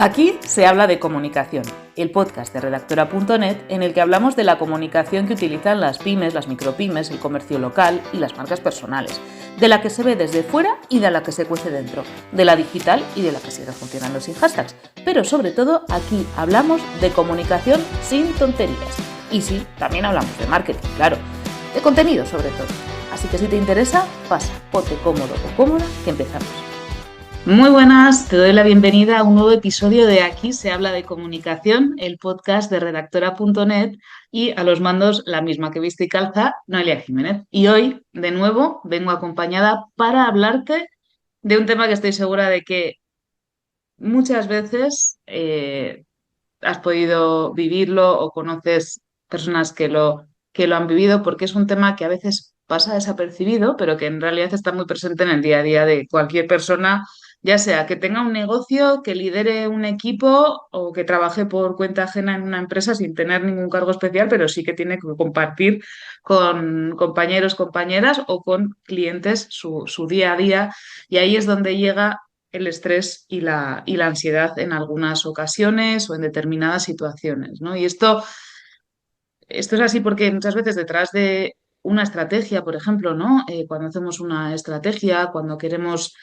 Aquí se habla de comunicación, el podcast de redactora.net en el que hablamos de la comunicación que utilizan las pymes, las micropymes, el comercio local y las marcas personales, de la que se ve desde fuera y de la que se cuece dentro, de la digital y de la que sigue funcionando sin hashtags. Pero sobre todo aquí hablamos de comunicación sin tonterías. Y sí, también hablamos de marketing, claro, de contenido sobre todo. Así que si te interesa, pasa, ponte cómodo o cómoda que empezamos. Muy buenas, te doy la bienvenida a un nuevo episodio de Aquí se habla de comunicación, el podcast de redactora.net, y a los mandos la misma que viste y calza, Noelia Jiménez. Y hoy, de nuevo, vengo acompañada para hablarte de un tema que estoy segura de que muchas veces has podido vivirlo o conoces personas que lo han vivido, porque es un tema que a veces pasa desapercibido, pero que en realidad está muy presente en el día a día de cualquier persona, ya sea que tenga un negocio, que lidere un equipo o que trabaje por cuenta ajena en una empresa sin tener ningún cargo especial, pero sí que tiene que compartir con compañeros, compañeras o con clientes su día a día. Y ahí es donde llega el estrés y la ansiedad en algunas ocasiones o en determinadas situaciones, ¿no? Y esto es así porque muchas veces detrás de una estrategia, por ejemplo, ¿no? Cuando hacemos una estrategia, cuando queremos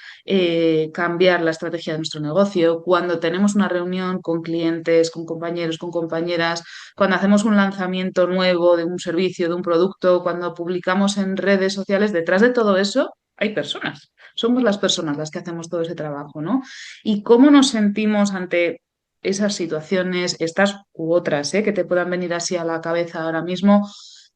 cambiar la estrategia de nuestro negocio, cuando tenemos una reunión con clientes, con compañeros, con compañeras, cuando hacemos un lanzamiento nuevo de un servicio, de un producto, cuando publicamos en redes sociales, detrás de todo eso hay personas. Somos las personas las que hacemos todo ese trabajo, ¿no? Y cómo nos sentimos ante esas situaciones, estas u otras, que te puedan venir así a la cabeza ahora mismo,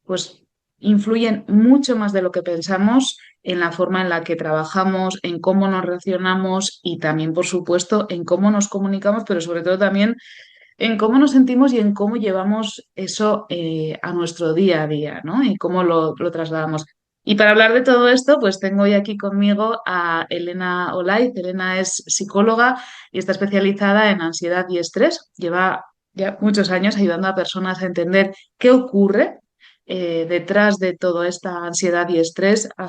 pues influyen mucho más de lo que pensamos en la forma en la que trabajamos, en cómo nos relacionamos y también, por supuesto, en cómo nos comunicamos, pero sobre todo también en cómo nos sentimos y en cómo llevamos eso a nuestro día a día, ¿no? Y cómo lo trasladamos. Y para hablar de todo esto, pues tengo hoy aquí conmigo a Elena Olaiz. Elena es psicóloga y está especializada en ansiedad y estrés. Lleva ya muchos años ayudando a personas a entender qué ocurre detrás de toda esta ansiedad y estrés, a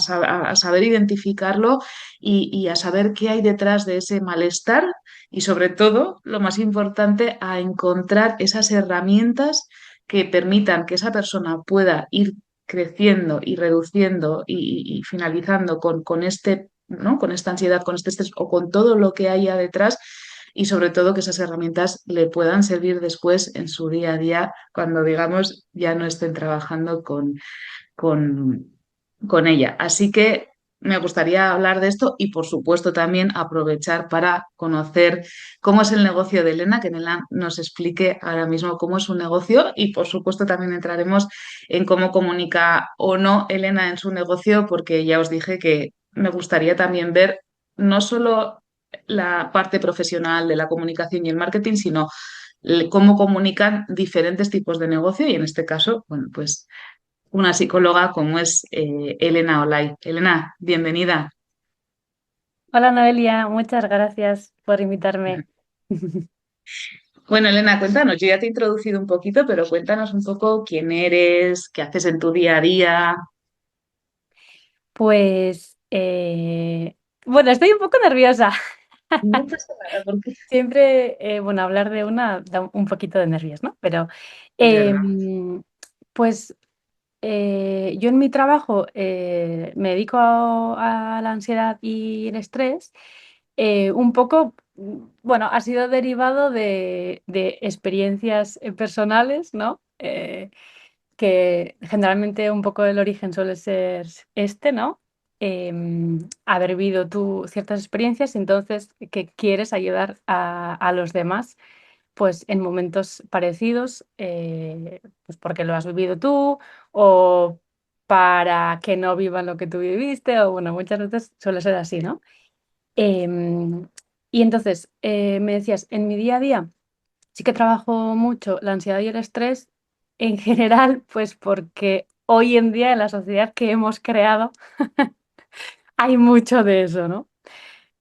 saber identificarlo y a saber qué hay detrás de ese malestar y sobre todo, lo más importante, a encontrar esas herramientas que permitan que esa persona pueda ir creciendo y reduciendo y finalizando con este, ¿no? Con esta ansiedad, con este estrés o con todo lo que haya detrás y sobre todo que esas herramientas le puedan servir después en su día a día cuando, digamos, ya no estén trabajando con, con ella. Así que me gustaría hablar de esto y, por supuesto, también aprovechar para conocer cómo es el negocio de Elena, que Elena nos explique ahora mismo cómo es su negocio y, por supuesto, también entraremos en cómo comunica o no Elena en su negocio, porque ya os dije que me gustaría también ver no solo la parte profesional de la comunicación y el marketing, sino cómo comunican diferentes tipos de negocio y en este caso, bueno, pues una psicóloga como es Elena Olaiz. Elena, bienvenida. Hola Noelia, muchas gracias por invitarme. Bueno, Elena, cuéntanos, yo ya te he introducido un poquito, pero cuéntanos un poco quién eres, qué haces en tu día a día. Pues, bueno, estoy un poco nerviosa. No pasa nada, porque Siempre, bueno, hablar de una da un poquito de nervios, ¿no? Pero, es verdad. em, pues, yo en mi trabajo me dedico a la ansiedad y el estrés. Un poco, bueno, ha sido derivado de experiencias personales, ¿no? Que generalmente un poco el origen suele ser este, ¿no? Haber vivido tú ciertas experiencias y entonces que quieres ayudar a los demás, pues en momentos parecidos, pues porque lo has vivido tú o para que no vivan lo que tú viviste o bueno, muchas veces suele ser así, ¿no? Em, y entonces, me decías, en mi día a día sí que trabajo mucho la ansiedad y el estrés en general, pues porque hoy en día en la sociedad que hemos creado hay mucho de eso, ¿no?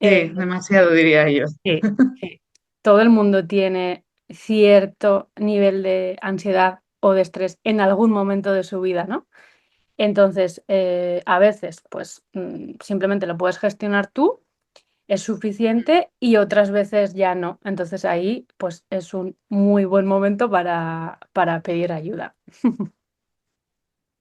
Eh, Sí, demasiado diría yo. sí, sí. Todo el mundo tiene cierto nivel de ansiedad o de estrés en algún momento de su vida, ¿no? Entonces, a veces, pues simplemente lo puedes gestionar tú. es suficiente y otras veces ya no. Entonces ahí pues es un muy buen momento para pedir ayuda.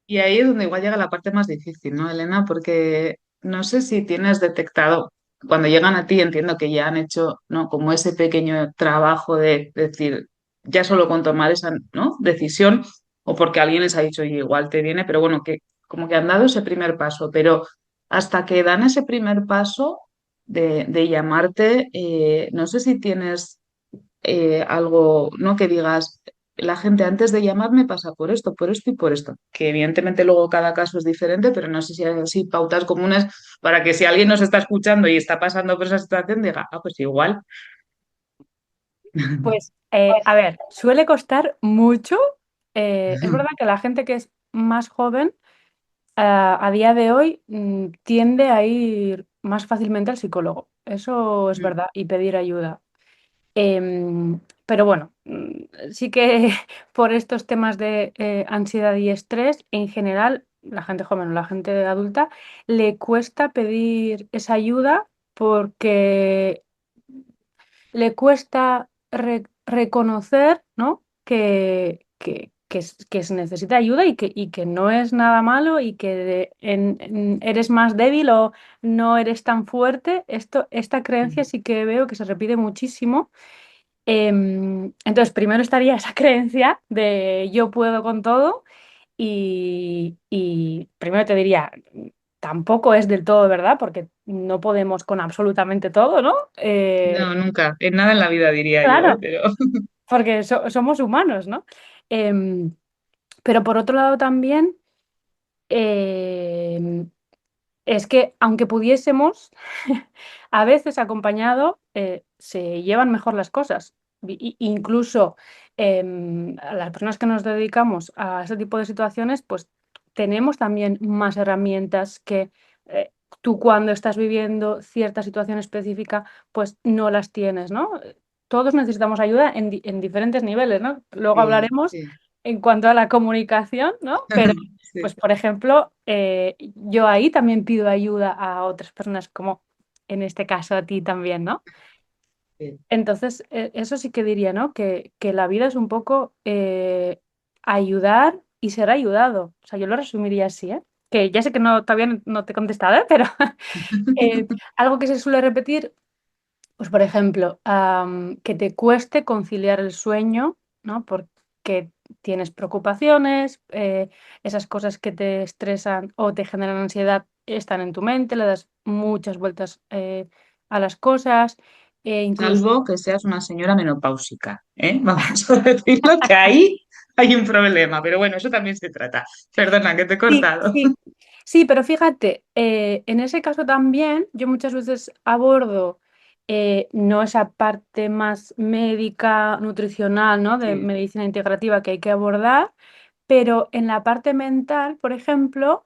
Y ahí es donde igual llega la parte más difícil, ¿no, Elena? Porque no sé si tienes detectado, cuando llegan a ti, entiendo que ya han hecho, ¿no? Como ese pequeño trabajo de decir, ya solo con tomar esa, ¿no? Decisión, o porque alguien les ha dicho, "Oye, igual te viene", pero bueno, que como que han dado ese primer paso, pero hasta que dan ese primer paso de llamarte, no sé si tienes algo, ¿no? Que digas, la gente antes de llamarme pasa por esto y por esto. Que evidentemente luego cada caso es diferente, pero no sé si hay así pautas comunes para que si alguien nos está escuchando y está pasando por esa situación, diga, ah, pues igual. Pues, a ver, suele costar mucho. Es verdad que la gente que es más joven, a día de hoy, tiende a ir más fácilmente al psicólogo. Eso es verdad, y pedir ayuda. Pero bueno, sí que por estos temas de ansiedad y estrés, en general, la gente joven o la gente adulta le cuesta pedir esa ayuda porque le cuesta reconocer, ¿no? Que se necesita ayuda y que no es nada malo y que eres más débil o no eres tan fuerte. Esta creencia sí que veo que se repite muchísimo. Entonces, primero estaría esa creencia de yo puedo con todo y primero te diría, tampoco es del todo verdad porque no podemos con absolutamente todo, ¿no? No, nunca, en nada en la vida diría yo, ¿eh? Claro, Pero porque somos humanos, ¿no? Em, pero por otro lado también, em, es que aunque pudiésemos, a veces acompañado se llevan mejor las cosas. Incluso a las personas que nos dedicamos a ese tipo de situaciones, pues tenemos también más herramientas que eh, tú cuando estás viviendo cierta situación específica, pues no las tienes, ¿no? Todos necesitamos ayuda en diferentes niveles, ¿no? Luego sí, hablaremos sí. en cuanto a la comunicación, ¿no? Pero Sí, pues, por ejemplo, yo ahí también pido ayuda a otras personas, como en este caso a ti también, ¿no? sí. Entonces, eso sí que diría, ¿no? Que la vida es un poco ayudar y ser ayudado. O sea, yo lo resumiría así, ¿eh? Que ya sé que no, todavía no te he contestado, ¿eh? Pero eh, algo que se suele repetir, pues por ejemplo, que te cueste conciliar el sueño, ¿no? Porque tienes preocupaciones, esas cosas que te estresan o te generan ansiedad están en tu mente, le das muchas vueltas a las cosas, incluso... Salvo que seas una señora menopáusica, ¿eh? Vamos a decirlo que ahí hay un problema, pero bueno, eso también se trata. Perdona que te he Sí, cortado. sí, sí, pero fíjate, en ese caso también yo muchas veces abordo no esa parte más médica, nutricional, ¿no? De Sí, medicina integrativa que hay que abordar, pero en la parte mental, por ejemplo,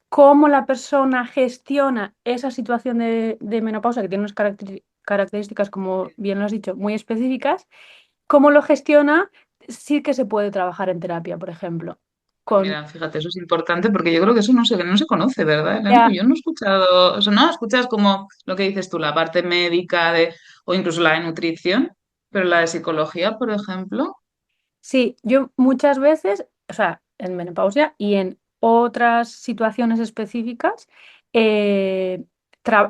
cómo la persona gestiona esa situación de menopausia, que tiene unas características, como bien lo has dicho, muy específicas, cómo lo gestiona, sí que se puede trabajar en terapia, por ejemplo. pues Con, mira, fíjate, eso es importante porque yo creo que eso no se conoce, ¿verdad, Elena? ya, Yo no he escuchado, o sea, no, escuchas como lo que dices tú, la parte médica de, o incluso la de nutrición, pero la de psicología, por ejemplo, sí, yo muchas veces, o sea, en menopausia y en otras situaciones específicas, eh,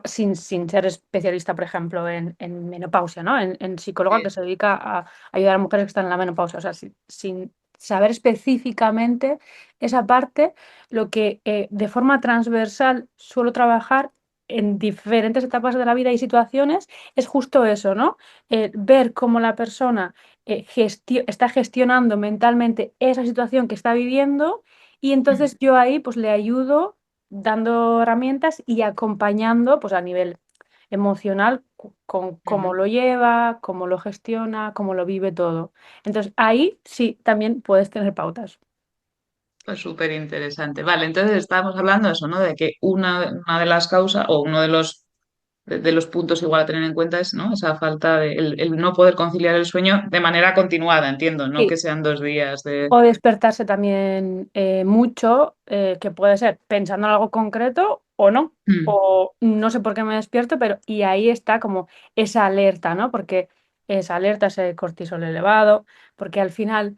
sin ser especialista, por ejemplo, en menopausia, ¿no? En psicóloga que sí, se dedica a ayudar a mujeres que están en la menopausia, o sea, sin saber específicamente esa parte, lo que de forma transversal suelo trabajar en diferentes etapas de la vida y situaciones es justo eso, ¿no? Ver cómo la persona está gestionando mentalmente esa situación que está viviendo y entonces yo ahí pues le ayudo dando herramientas y acompañando pues a nivel emocional con cómo ujú. lo lleva, cómo lo gestiona, cómo lo vive todo. Entonces ahí sí también puedes tener pautas. Pues súper interesante. Vale, entonces estábamos hablando de eso, ¿no? De que una de las causas o uno de los de los puntos igual a tener en cuenta es, ¿no? Esa falta de el no poder conciliar el sueño de manera continuada, entiendo, no Sí. que sean 2 días de... O despertarse también mucho, que puede ser pensando en algo concreto o no. Mm, O no sé por qué me despierto, pero y ahí está como esa alerta, ¿no? Porque esa alerta, ese cortisol elevado, porque al final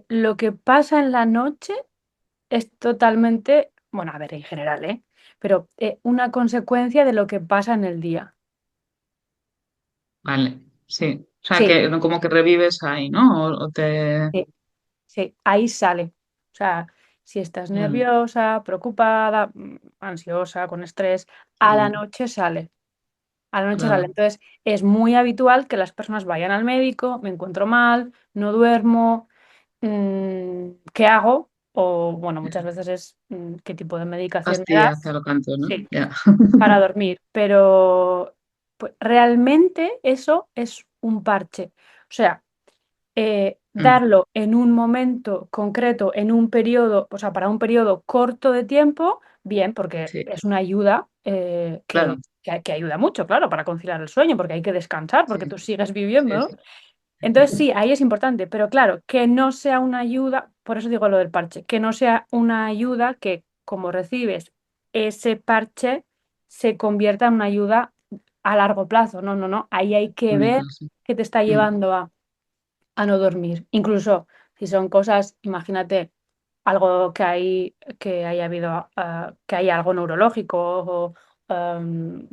lo que pasa en la noche es totalmente, bueno, a ver, en general, ¿eh? Pero una consecuencia de lo que pasa en el día. vale, sí. O sea, Sí, que como que revives ahí, ¿no? O te... sí. Sí, ahí sale. O sea, si estás Vale, nerviosa, preocupada, ansiosa, con estrés, a la sí, noche sale. A la noche sale. claro. Entonces, es muy habitual que las personas vayan al médico, me encuentro mal, no duermo, ¿qué hago? O, bueno, muchas veces es qué tipo de medicación me Pastillas, a das. lo canto, ¿no? Sí, Ya. para dormir. Pero pues, realmente eso es un parche. O sea, Mm, darlo en un momento concreto, en un periodo, o sea, para un periodo corto de tiempo, bien, porque sí, es una ayuda claro. que ayuda mucho, claro, para conciliar el sueño, porque hay que descansar, porque Sí, tú sigues viviendo, sí, ¿no? sí. Entonces sí, ahí es importante, pero claro, que no sea una ayuda, por eso digo lo del parche, que no sea una ayuda que como recibes ese parche se convierta en una ayuda a largo plazo. No, no, no, ahí hay que ver Única, sí. qué te está Mm, llevando a no dormir. Incluso si son cosas, imagínate, algo que haya habido, que haya algo neurológico o, em,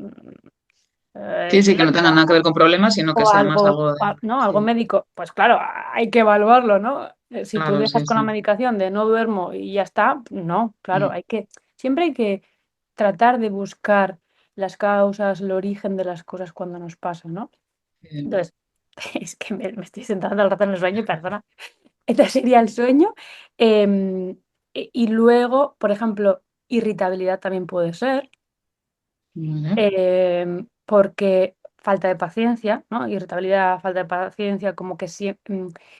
sí, sí, que no tenga epilepsia nada que ver con problemas, sino que o sea más algo, algo de... ¿no? Algo Sí, médico, pues claro, hay que evaluarlo, ¿no? Si tú claro, dejas sí, con la sí. medicación de no duermo y ya está, no, claro, Mm, siempre hay que tratar de buscar las causas, el origen de las cosas cuando nos pasan, ¿no? bien. Entonces, es que me estoy sentando al rato en el sueño, perdona. Este sería el sueño. Y luego, por ejemplo, irritabilidad también puede ser, Vale. porque falta de paciencia, ¿no? Irritabilidad, falta de paciencia, como que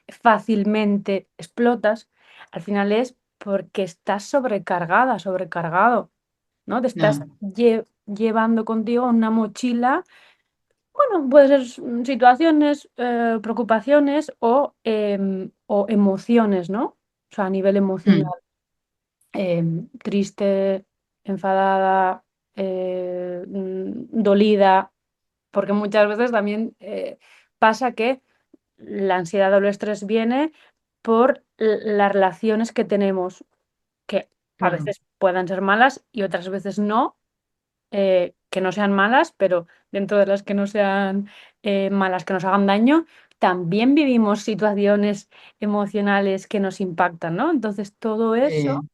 fácilmente explotas. Al final es porque estás sobrecargada, sobrecargado, ¿no? Te estás Ya. llevando contigo una mochila. Bueno, puede ser situaciones, preocupaciones o emociones, ¿no? O sea, a nivel emocional, Mm, triste, enfadada, dolida, porque muchas veces también pasa que la ansiedad o el estrés viene por las relaciones que tenemos, que a claro. veces puedan ser malas y otras veces no, que no sean malas, pero dentro de las que no sean malas, que nos hagan daño, también vivimos situaciones emocionales que nos impactan, ¿no? Entonces todo eso Sí.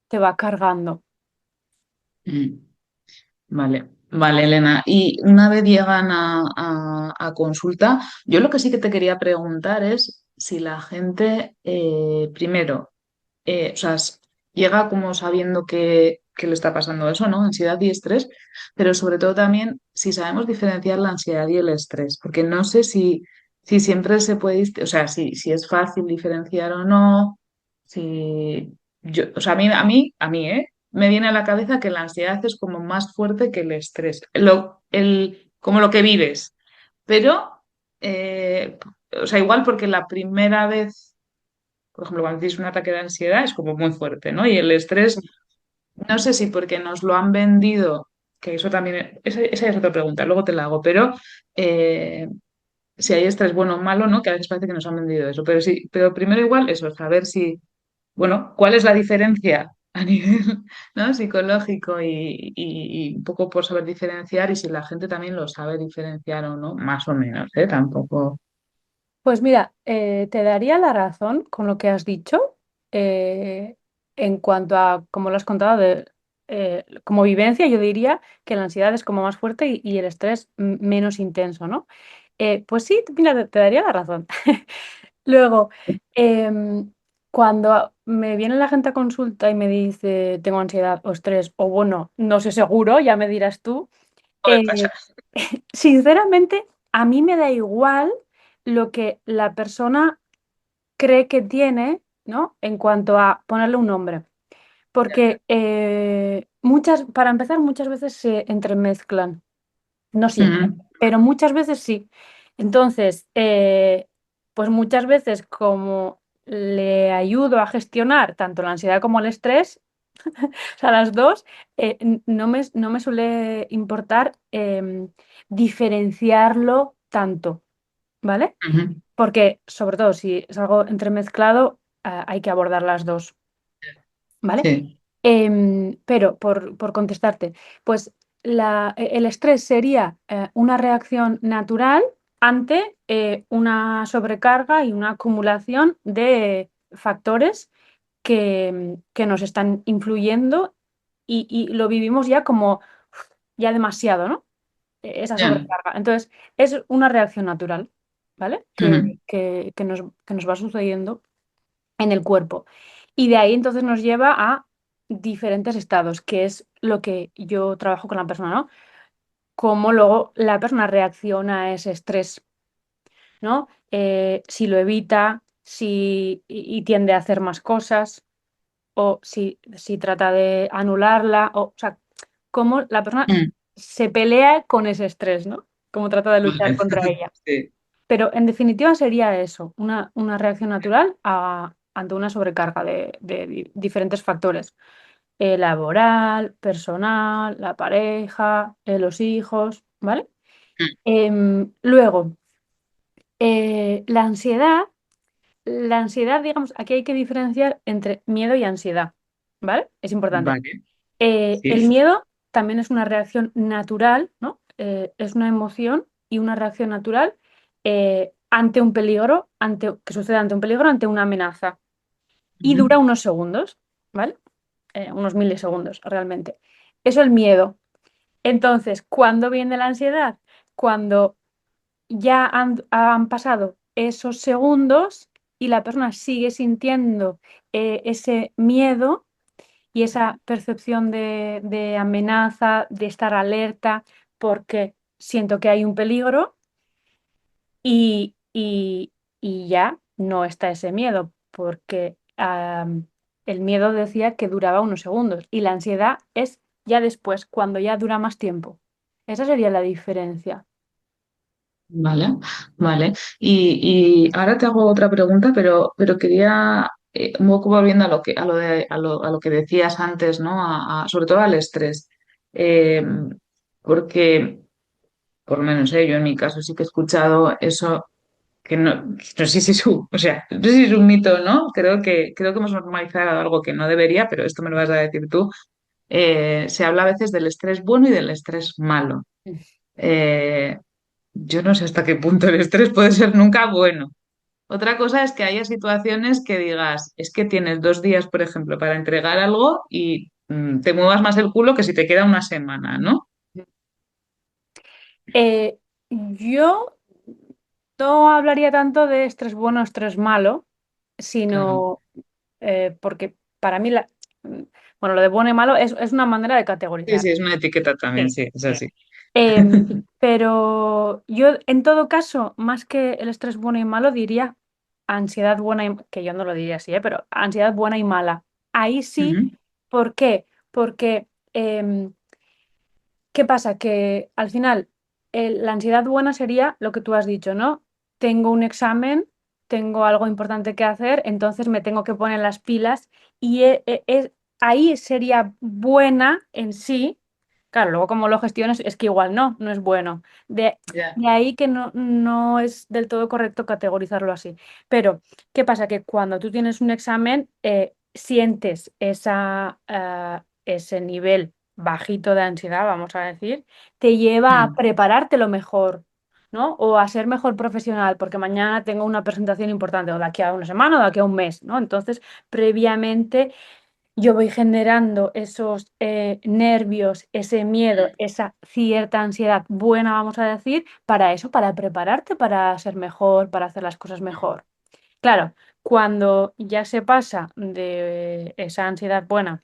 te va cargando. Mm, vale. Vale, Elena. Y una vez llegan a consulta, yo lo que sí que te quería preguntar es si la gente, primero, o sea, llega como sabiendo que le está pasando eso, ¿no? Ansiedad y estrés, pero sobre todo también si sabemos diferenciar la ansiedad y el estrés, porque no sé si siempre se puede, o sea, si es fácil diferenciar o no, si yo, o sea, a mí, me viene a la cabeza que la ansiedad es como más fuerte que el estrés, como lo que vives, pero, o sea, igual porque la primera vez por ejemplo, cuando tienes un ataque de ansiedad es como muy fuerte, ¿no? Y el estrés, no sé si porque nos lo han vendido, que eso también, esa es otra pregunta, luego te la hago, pero eh, si hay estrés bueno o malo, ¿no? Que a veces parece que nos han vendido eso, pero sí, pero primero igual eso, saber si, bueno, cuál es la diferencia a nivel, ¿no? psicológico y un poco por saber diferenciar y si la gente también lo sabe diferenciar o no, más o menos, ¿eh? Tampoco. Pues mira, te daría la razón con lo que has dicho eh, en cuanto a, como lo has contado, como vivencia, yo diría que la ansiedad es como más fuerte y el estrés menos intenso, ¿no? Pues sí, mira, te daría la razón. Luego, cuando me viene la gente a consulta y me dice tengo ansiedad o estrés, o bueno, no sé seguro, ya me dirás tú, Puede eh, pasar. sinceramente, a mí me da igual lo que la persona cree que tiene, ¿no? En cuanto a ponerle un nombre. Ya. Porque para empezar, muchas veces se entremezclan. No siempre, Ujú, pero muchas veces sí. Entonces, pues muchas veces como le ayudo a gestionar tanto la ansiedad como el estrés, o sea, las dos, no me suele importar diferenciarlo tanto, ¿vale? ujú. Porque sobre todo si es algo entremezclado, hay que abordar las dos, ¿vale? Sí, Pero por contestarte, pues el estrés sería una reacción natural ante una sobrecarga y una acumulación de factores que nos están influyendo y lo vivimos ya como ya demasiado, ¿no? Esa ya. sobrecarga. Entonces, es una reacción natural, ¿vale? Que, Ujú. que, que nos, que nos va sucediendo en el cuerpo. Y de ahí entonces nos lleva a diferentes estados, que es lo que yo trabajo con la persona, ¿no? Cómo luego la persona reacciona a ese estrés, ¿no? Si lo evita, si y tiende a hacer más cosas, o si trata de anularla, o sea, cómo la persona Mm, se pelea con ese estrés, ¿no? Cómo trata de luchar vale. contra ella. Sí. Pero en definitiva sería eso, una reacción natural ante una sobrecarga de diferentes factores, laboral, personal, la pareja, los hijos, ¿vale? Mm, Luego, la ansiedad. La ansiedad, digamos, aquí hay que diferenciar entre miedo y ansiedad, ¿vale? Es importante. vale. El Sí. miedo también es una reacción natural, ¿no? Es una emoción y una reacción natural ante un peligro, que sucede ante un peligro, ante una amenaza. Y Ujú. dura unos segundos, ¿vale? Unos milisegundos realmente. Eso es el miedo. Entonces, ¿cuándo viene la ansiedad? Cuando ya han pasado esos segundos y la persona sigue sintiendo ese miedo y esa percepción de amenaza, de estar alerta, porque siento que hay un peligro y ya no está ese miedo, porque el miedo decía que duraba unos segundos y la ansiedad es ya después, cuando ya dura más tiempo. Esa sería la diferencia. Vale, vale. Y ahora te hago otra pregunta, pero quería, un poco volviendo a lo que, a lo que decías antes, ¿no? Sobre todo al estrés. Eh, Porque, por lo menos yo en mi caso sí que he escuchado eso, que no sé si es un, o sea, no sé si es un mito, ¿no? Creo que hemos normalizado algo que no debería, pero esto me lo vas a decir tú. Se habla a veces del estrés bueno y del estrés malo. Eh, yo no sé hasta qué punto el estrés puede ser nunca bueno. Otra cosa es que haya situaciones que digas, es que tienes 2 días, por ejemplo, para entregar algo y te muevas más el culo que si te queda una semana, ¿no? Yo no hablaría tanto de estrés bueno o estrés malo, Claro. sino porque para mí, bueno, lo de bueno y malo es una manera de Sí, categorizar. sí, es una etiqueta también, Sí, sí, es sí. así. Pero yo, en todo caso, más que el estrés bueno y malo, diría ansiedad buena y, que yo no lo diría así, pero ansiedad buena y mala. Ahí sí, Ujú, ¿por qué? Porque ¿qué pasa? Que al final la ansiedad buena sería lo que tú has dicho, ¿no? Tengo un examen, tengo algo importante que hacer, entonces me tengo que poner las pilas y ahí sería buena en sí. Claro, luego como lo gestiones es que igual no es bueno. ya. De ahí que no es del todo correcto categorizarlo así. Pero, ¿qué pasa? Que cuando tú tienes un examen, sientes ese nivel bajito de ansiedad, vamos a decir, te lleva a Mm, preparártelo mejor, ¿no? O a ser mejor profesional, porque mañana tengo una presentación importante, o de aquí a una semana, o de aquí a un mes, ¿no? Entonces, previamente yo voy generando esos nervios, ese miedo, esa cierta ansiedad buena, vamos a decir, para eso, para prepararte para ser mejor, para hacer las cosas mejor. Claro, cuando ya se pasa de esa ansiedad buena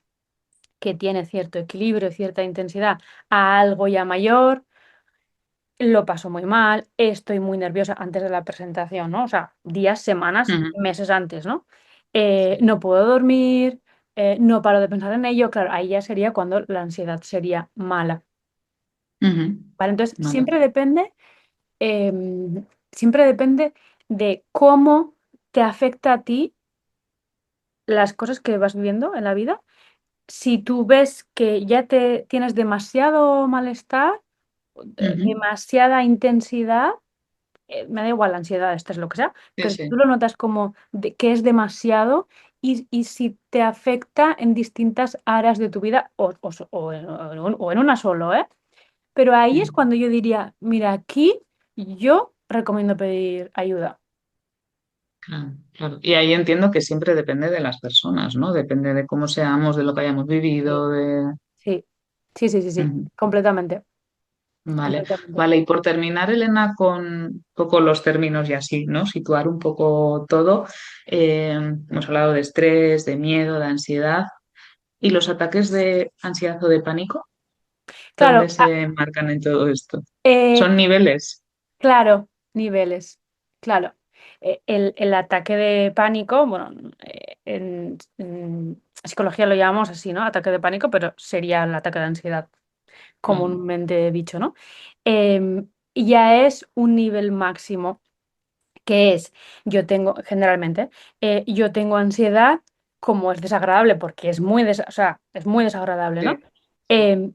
que tiene cierto equilibrio, cierta intensidad, a algo ya mayor, lo paso muy mal, estoy muy nerviosa antes de la presentación, ¿no? O sea, días, semanas, ujú. meses antes, ¿no? No puedo dormir, no paro de pensar en ello, claro, ahí ya sería cuando la ansiedad sería mala. Ujú. ¿vale? Entonces, Vale. siempre depende de cómo te afecta a ti las cosas que vas viviendo en la vida. Si tú ves que ya te tienes demasiado malestar, Ujú. demasiada intensidad, me da igual la ansiedad, estrés, lo que sea, Sí, pero si tú sí. lo notas como que es demasiado y si te afecta en distintas áreas de tu vida o en una solo, ¿eh? Pero ahí es Sí. cuando yo diría, mira, aquí yo recomiendo pedir ayuda. Claro, claro. Y ahí entiendo que siempre depende de las personas, ¿no? Depende de cómo seamos, de lo que hayamos Sí, vivido, de... sí, sí, sí, sí, sí, Ujú. completamente, Vale, completamente. vale. Y por terminar, Elena, con un poco los términos y así, ¿no? Situar un poco todo. Hemos hablado de estrés, de miedo, de ansiedad. ¿Y los ataques de ansiedad o de pánico? ¿Dónde Claro, se marcan en todo esto? eh, ¿Son niveles? claro, niveles, claro. El ataque de pánico, bueno, en psicología lo llamamos así, ¿no? Ataque de pánico, pero sería el ataque de ansiedad, Vale. comúnmente dicho, ¿no? Y ya es un nivel máximo, que es, generalmente, yo tengo ansiedad, como es desagradable, porque o sea, es muy desagradable, ¿no? Sí. Em,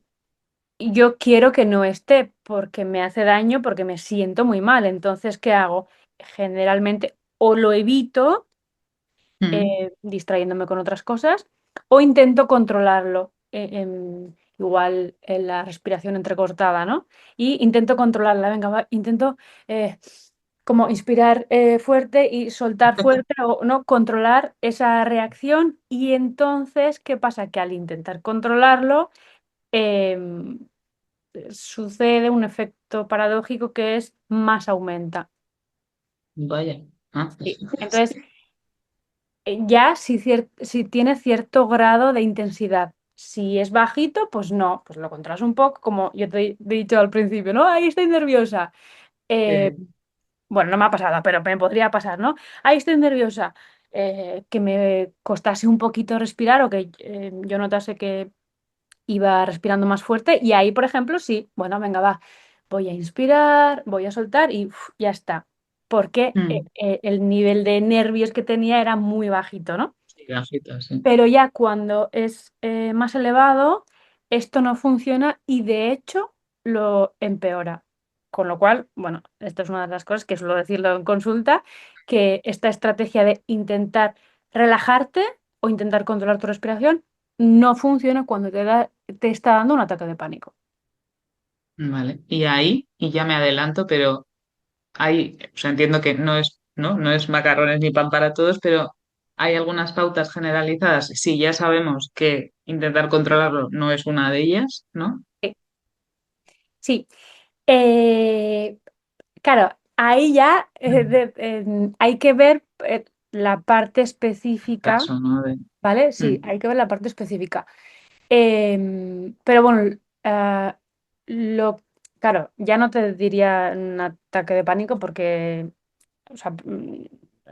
yo quiero que no esté porque me hace daño, porque me siento muy mal. Entonces, ¿qué hago? Generalmente o lo evito, Mm. distrayéndome con otras cosas, o intento controlarlo. Igual en la respiración entrecortada, ¿no? Y intento controlarla. Venga, intento eh, como inspirar fuerte y soltar fuerte, o no controlar esa reacción. Y entonces, ¿qué pasa? Que al intentar controlarlo, em, sucede un efecto paradójico, que es más aumenta. Vaya. Ah. Sí. Entonces, ya si tiene cierto grado de intensidad. Si es bajito, pues no, pues lo controlas un poco, como yo te he dicho al principio, ¿no? Ahí estoy nerviosa. Eh, Sí. bueno, no me ha pasado, pero me podría pasar, ¿no? Ahí estoy nerviosa. Que me costase un poquito respirar, o que yo notase que iba respirando más fuerte, y ahí, por ejemplo, sí, bueno, venga, va, voy a inspirar, voy a soltar y ya está, porque Mm. el nivel de nervios que tenía era muy bajito, ¿no? Sí, gafita, sí. Pero ya cuando es más elevado, esto no funciona y de hecho lo empeora. Con lo cual, bueno, esto es una de las cosas que suelo decirlo en consulta, que esta estrategia de intentar relajarte o intentar controlar tu respiración no funciona cuando te está dando un ataque de pánico. Vale. Y ahí, y ya me adelanto, pero hay, o sea, entiendo que no es, ¿no? No es macarrones ni pan para todos, pero hay algunas pautas generalizadas. Sí, ya sabemos que intentar controlarlo no es una de ellas, ¿no? Sí, sí. Eh, claro, ahí ya Mm. hay que ver la parte específica, Caso, ¿no? ¿vale? Sí, Mm. hay que ver la parte específica. Pero bueno, lo, claro, ya no te diría un ataque de pánico porque, o sea,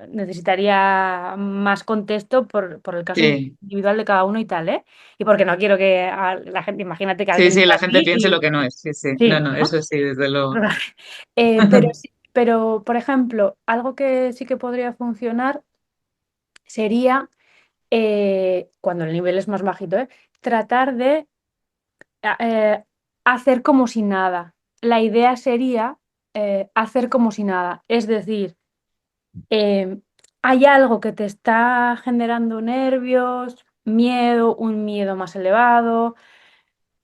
necesitaría más contexto por el caso Sí, individual de cada uno y tal, ¿eh? Y porque no quiero que la gente, imagínate que sí, alguien sí, está la gente aquí piense lo y que no es. Sí, sí. No, sí, no, ¿no? eso sí, desde luego. Pero, por ejemplo, algo que sí que podría funcionar sería, cuando el nivel es más bajito, tratar de eh, hacer como si nada. La idea sería hacer como si nada. Es decir, eh, hay algo que te está generando nervios, miedo, un miedo más elevado.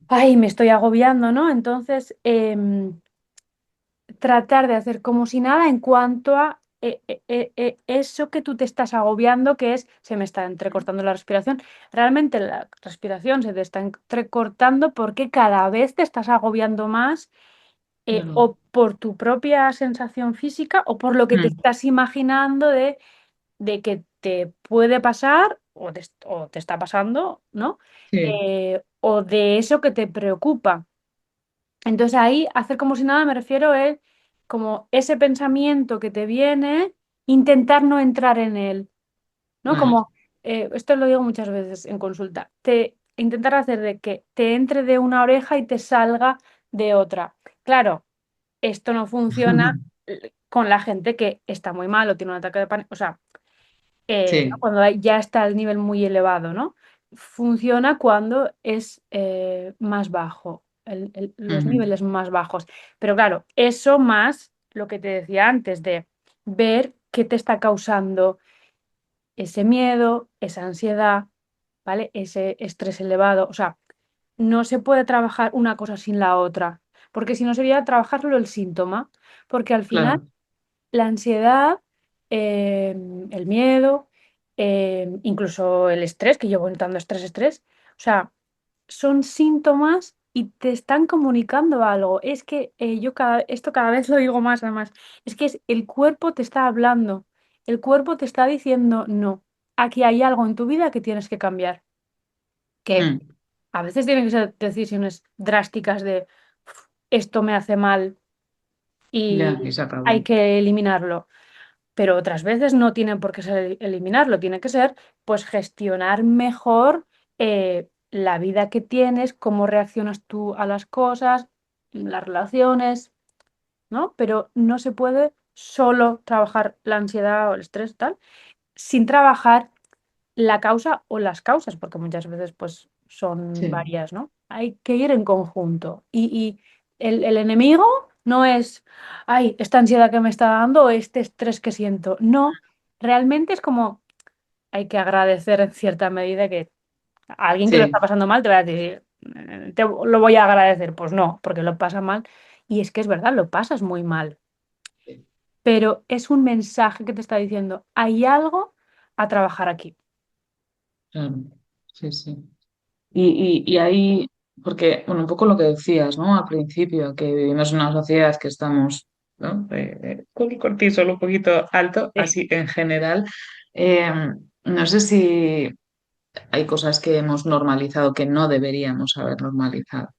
Ay, me estoy agobiando, ¿no? Entonces, tratar de hacer como si nada en cuanto a eso que tú te estás agobiando, que es, se me está entrecortando la respiración. Realmente la respiración se te está entrecortando porque cada vez te estás agobiando más, Claro. o por tu propia sensación física o por lo que te Mm. estás imaginando de que te puede pasar o te está pasando, ¿no? Sí, O de eso que te preocupa. Entonces ahí, hacer como si nada, me refiero es como ese pensamiento que te viene, intentar no entrar en él, ¿no? vale. Como, esto lo digo muchas veces en consulta, intentar hacer de que te entre de una oreja y te salga de otra. Claro, esto no funciona con la gente que está muy mal o tiene un ataque de pánico, o sea, ¿no? Sí. Cuando ya está el nivel muy elevado, ¿no? Funciona cuando es más bajo, los Ujú. niveles más bajos. Pero claro, eso más lo que te decía antes de ver qué te está causando ese miedo, esa ansiedad, ¿vale? Ese estrés elevado. O sea, no se puede trabajar una cosa sin la otra, porque si no sería trabajarlo el síntoma, porque al final Claro. la ansiedad, el miedo, incluso el estrés, que llevo contando estrés, estrés, o sea, son síntomas y te están comunicando algo. Es que esto cada vez lo digo más, además, es que el cuerpo te está hablando, el cuerpo te está diciendo, no, aquí hay algo en tu vida que tienes que cambiar, que Mm. a veces tienen que ser decisiones drásticas de, "Uf, esto me hace mal Ya, y y se hay acabó. que eliminarlo". Pero otras veces no tienen por qué ser eliminarlo, tiene que ser pues gestionar mejor la vida que tienes, cómo reaccionas tú a las cosas, las relaciones, ¿no? Pero no se puede solo trabajar la ansiedad o el estrés tal, sin trabajar la causa o las causas, porque muchas veces pues son Sí. varias, ¿no? Hay que ir en conjunto. Y el enemigo no es, ay, esta ansiedad que me está dando o este estrés que siento. No, realmente es como hay que agradecer en cierta medida que a alguien que lo está Sí. pasando mal te va a decir, te lo voy a agradecer". Pues no, porque lo pasa mal. Y es que es verdad, lo pasas muy mal. Pero es un mensaje que te está diciendo, hay algo a trabajar aquí. Claro. Sí, sí. Y ahí, porque, bueno, un poco lo que decías, ¿no? Al principio, que vivimos en una sociedad que estamos, ¿no? Con el cortisol un poquito alto, así en general. Eh, no sé si hay cosas que hemos normalizado que no deberíamos haber normalizado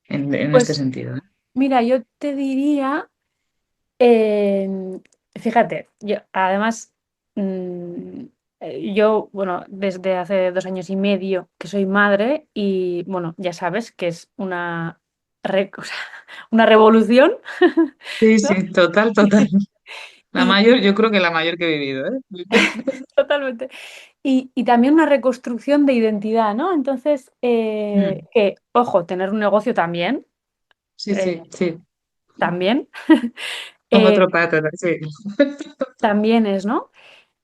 en este Pues sentido, ¿eh? mira, yo te diría, fíjate, yo además, mm, yo, bueno, desde hace 2 años y medio que soy madre y, bueno, ya sabes que es o sea, una revolución, Sí, ¿no? sí, total, total. La Y mayor, yo creo que la mayor que he vivido, ¿eh? totalmente. Y también una reconstrucción de identidad, ¿no? Entonces, Mm. que, ojo, tener un negocio también, Sí, eh, sí, sí. también, Con eh, otro pato, sí. también es, ¿no?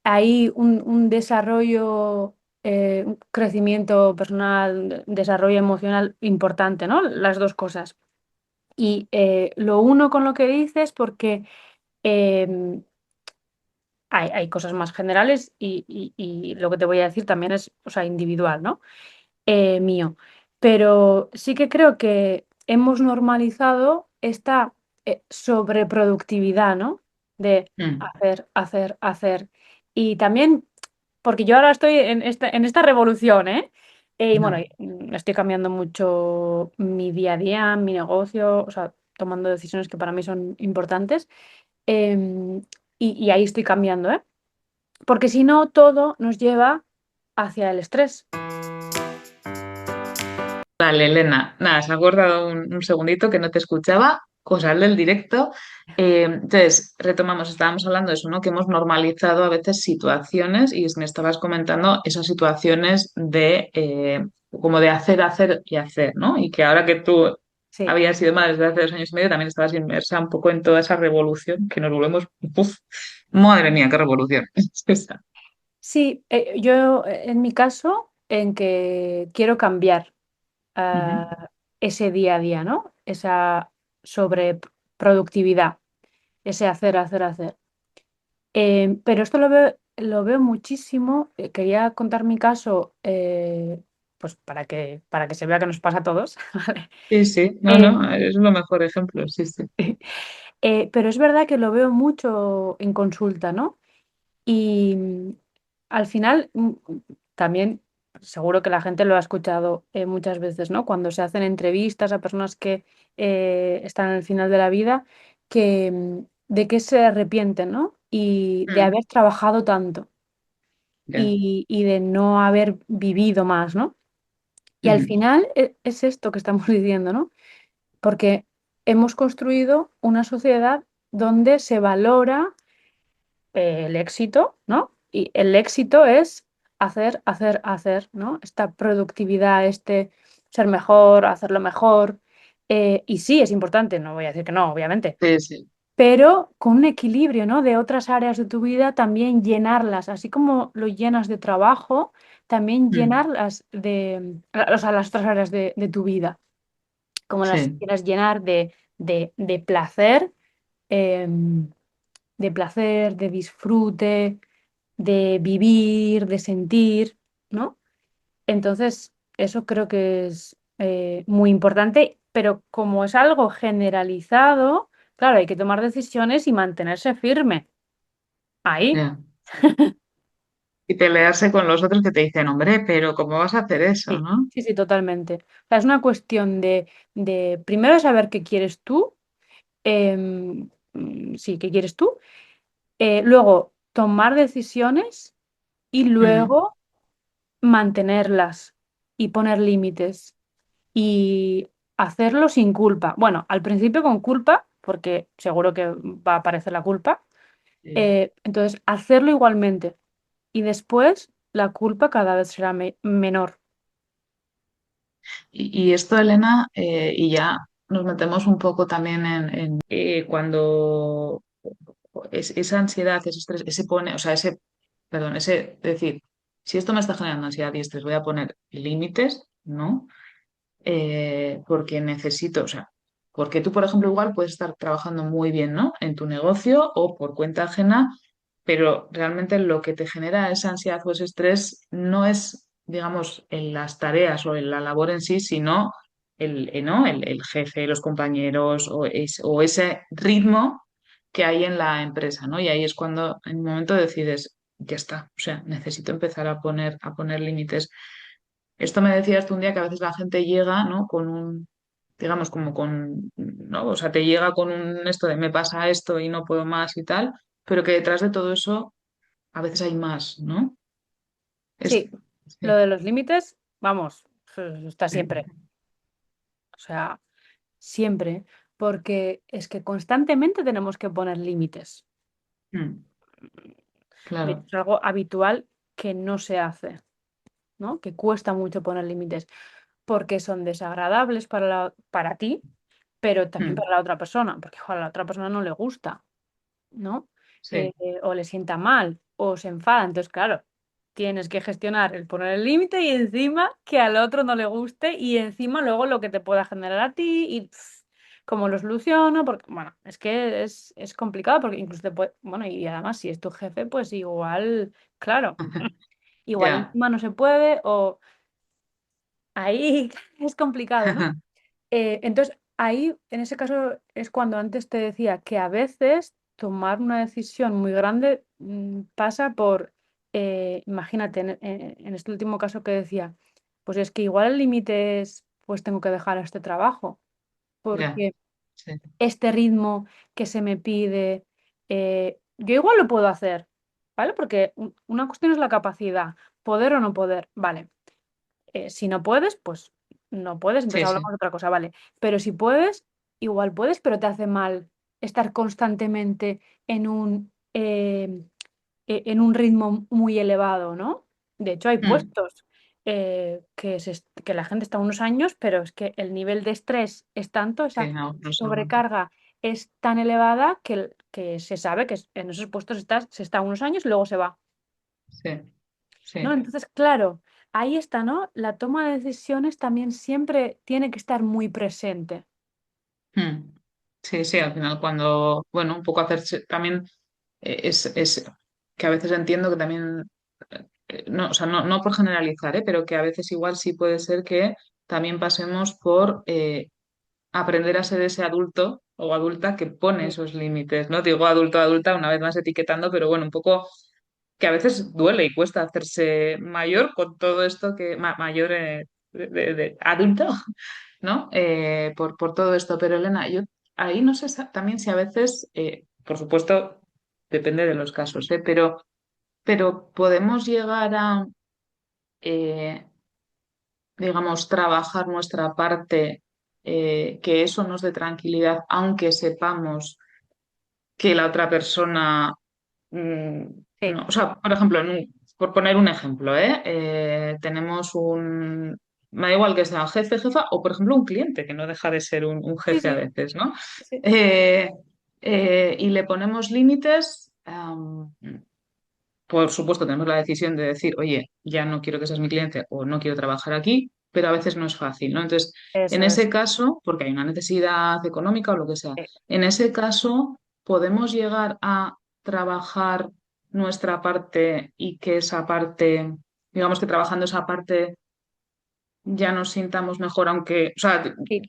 Hay un desarrollo, un crecimiento personal, desarrollo emocional importante, ¿no? Las dos cosas. Y lo uno con lo que dices, porque em, hay cosas más generales y lo que te voy a decir también es, o sea, individual, ¿no? Mío. Pero sí que creo que hemos normalizado esta sobreproductividad, ¿no? De Mm. hacer, hacer, hacer. Y también, porque yo ahora estoy en esta revolución, ¿eh? Y bueno, No. estoy cambiando mucho mi día a día, mi negocio, o sea, tomando decisiones que para mí son importantes. Em, y ahí estoy cambiando, ¿eh? Porque si no, todo nos lleva hacia el estrés. Vale, Elena, nada, se ha acordado un segundito que no te escuchaba, cosas del directo. Entonces, retomamos, estábamos hablando de eso, ¿no? Que hemos normalizado a veces situaciones y me estabas comentando esas situaciones de como de hacer, hacer y hacer, ¿no? Y que ahora que tú Sí. habías sido madre desde hace 2 años y medio, también estabas inmersa un poco en toda esa revolución que nos volvemos, ¡puf! Madre mía, qué revolución. es esa. Sí, yo en mi caso, en que quiero cambiar Ujú. ese día a día, ¿no? Esa sobreproductividad, ese hacer, hacer, hacer. Pero esto lo veo muchísimo. Quería contar mi caso, pues para que se vea que nos pasa a todos, ¿vale? Sí, sí, no, Eh, no, es lo mejor ejemplo, sí, sí. pero es verdad que lo veo mucho en consulta, ¿no? Y al final, también seguro que la gente lo ha escuchado muchas veces, ¿no? Cuando se hacen entrevistas a personas que están en el final de la vida, que de qué se arrepienten, ¿no? Y de Mm. haber trabajado tanto Ya. y de no haber vivido más, ¿no? Y al Ujú. final es esto que estamos diciendo, ¿no? porque hemos construido una sociedad donde se valora el éxito, ¿no? Y el éxito es hacer, hacer, hacer, ¿no? Esta productividad, este ser mejor, hacerlo mejor. Y sí, es importante, no voy a decir que no, obviamente, Sí, sí. pero con un equilibrio, ¿no? De otras áreas de tu vida, también llenarlas, así como lo llenas de trabajo, también Mm, llenarlas de, o sea, las otras áreas de tu vida, como las sí. quieras llenar de placer, em, de placer, de disfrute, de vivir, de sentir, ¿no? Entonces, eso creo que es muy importante, pero como es algo generalizado, claro, hay que tomar decisiones y mantenerse firme. Ahí. Ya. Y pelearse con los otros que te dicen, hombre, pero ¿cómo vas a hacer eso, Sí, no? sí, sí, totalmente. O sea, es una cuestión de primero saber qué quieres tú, sí, qué quieres tú, luego tomar decisiones y Mm, luego mantenerlas y poner límites y hacerlo sin culpa. Bueno, al principio con culpa, porque seguro que va a aparecer la culpa. sí. Entonces, hacerlo igualmente. Y después la culpa cada vez será menor. Y esto, Elena, y ya nos metemos un poco también cuando esa ansiedad, ese estrés, ese pone, o sea, ese, perdón, ese decir, si esto me está generando ansiedad y estrés, voy a poner límites, ¿no? Porque necesito, o sea, porque tú, por ejemplo, igual puedes estar trabajando muy bien, ¿no? En tu negocio o por cuenta ajena, pero realmente lo que te genera esa ansiedad o ese estrés no es, digamos, en las tareas o en la labor en sí, sino ¿no? El jefe, los compañeros o ese ritmo que hay en la empresa, ¿no? Y ahí es cuando en un momento decides, ya está, o sea, necesito empezar a poner límites. Esto me decías tú un día que a veces la gente llega, ¿no? Con un, digamos, como con, ¿no? O sea, te llega con un esto de me pasa esto y no puedo más y tal, pero que detrás de todo eso a veces hay más, ¿no? Es, Sí, lo sí, de los límites, vamos, está siempre. O sea, siempre. Porque es que constantemente tenemos que poner límites. Mm, De hecho, claro. es algo habitual que no se hace, ¿no? Que cuesta mucho poner límites porque son desagradables para ti, pero también Mm, para la otra persona, porque ojalá a la otra persona no le gusta, ¿no? sí. O le sienta mal o se enfada. Entonces, claro, tienes que gestionar el poner el límite y encima que al otro no le guste y encima luego lo que te pueda generar a ti y cómo lo soluciono, porque, bueno, es que es complicado porque incluso te puede, bueno, y además si es tu jefe, pues igual, claro, igual Ya. encima no se puede o ahí es complicado, ¿no? Entonces, ahí, en ese caso, es cuando antes te decía que a veces tomar una decisión muy grande pasa por, imagínate, en este último caso que decía, pues es que igual el límite es, pues tengo que dejar este trabajo, Ya. porque Sí. este ritmo que se me pide, yo igual lo puedo hacer, ¿vale? Porque una cuestión es la capacidad, poder o no poder, vale. Si no puedes, pues no puedes, entonces Sí, hablamos sí. de otra cosa, vale. Pero si puedes, igual puedes, pero te hace mal estar constantemente en un ritmo muy elevado, ¿no? De hecho, hay Mm, puestos que la gente está unos años, pero es que el nivel de estrés es tanto, esa sí, no, no se aguanta. sobrecarga es tan elevada que se sabe que en esos puestos se está unos años y luego se va. Sí, ¿No? sí. Entonces, claro, ahí está, ¿no? La toma de decisiones también siempre tiene que estar muy presente. Mm. Sí, sí, al final cuando, bueno, un poco hacerse también es que a veces entiendo que también, no, o sea, no por generalizar, pero que a veces igual sí puede ser que también pasemos por aprender a ser ese adulto o adulta que pone Sí, esos límites, ¿no? Digo adulto, adulta, una vez más etiquetando, pero bueno, un poco que a veces duele y cuesta hacerse mayor con todo esto que, mayor, de adulto, ¿no? Por todo esto. Pero Elena, yo ahí no sé también si a veces, por supuesto, depende de los casos, pero podemos llegar a, eh, digamos, trabajar nuestra parte. que eso nos dé tranquilidad, aunque sepamos que la otra persona, mm, Sí, no, o sea, por ejemplo, por poner un ejemplo, tenemos me da igual que sea jefe, jefa, o por ejemplo un cliente, que no deja de ser un sí, jefe a sí, veces, ¿no? sí, Eh, y le ponemos límites. Por supuesto, tenemos la decisión de decir, oye, ya no quiero que seas mi cliente o no quiero trabajar aquí, pero a veces no es fácil, ¿no? Entonces, en eso es. ese caso, porque hay una necesidad económica o lo que sea, Sí, en ese caso podemos llegar a trabajar nuestra parte y que esa parte, digamos que trabajando esa parte ya nos sintamos mejor, aunque, o sea, sí,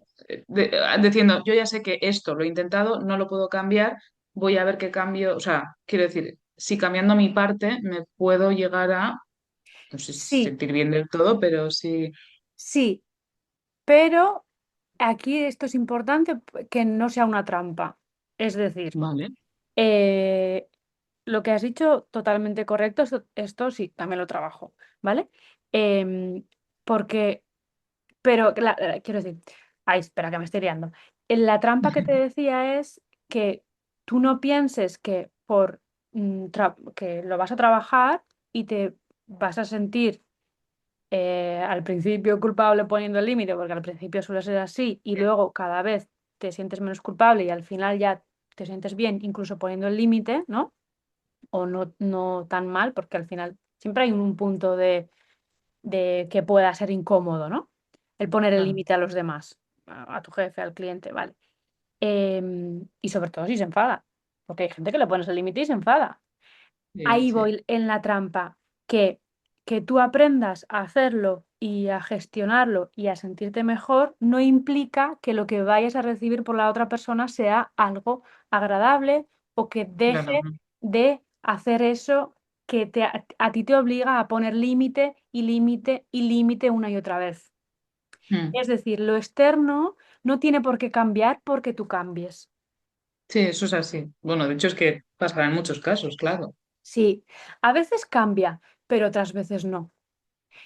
diciendo, yo ya sé que esto lo he intentado, no lo puedo cambiar, voy a ver qué cambio, o sea, quiero decir, si cambiando mi parte me puedo llegar a, no sé si sí, sentir bien del todo, pero sí, sí, pero aquí esto es importante que no sea una trampa. Es decir, vale. eh, lo que has dicho, totalmente correcto, esto sí, también lo trabajo, ¿vale? Em, porque, pero, quiero decir, ay, espera, que me estoy liando. La trampa que te decía es que tú no pienses que que lo vas a trabajar y te vas a sentir al principio culpable poniendo el límite, porque al principio suele ser así, y luego cada vez te sientes menos culpable y al final ya te sientes bien, incluso poniendo el límite, ¿no? O no, no tan mal, porque al final siempre hay un punto de que pueda ser incómodo, ¿no? El poner el Claro, límite a los demás, a tu jefe, al cliente, ¿vale? Y sobre todo si se enfada, porque hay gente que le pones el límite y se enfada. sí, Ahí sí, voy en la trampa, que, que tú aprendas a hacerlo y a gestionarlo y a sentirte mejor no implica que lo que vayas a recibir por la otra persona sea algo agradable o que claro. deje de hacer eso que a ti te obliga a poner límite y límite y límite una y otra vez. Mm. Es decir, lo externo no tiene por qué cambiar porque tú cambies. Sí, eso es así. Bueno, de hecho es que pasará en muchos casos, claro. Sí, a veces cambia, pero otras veces no.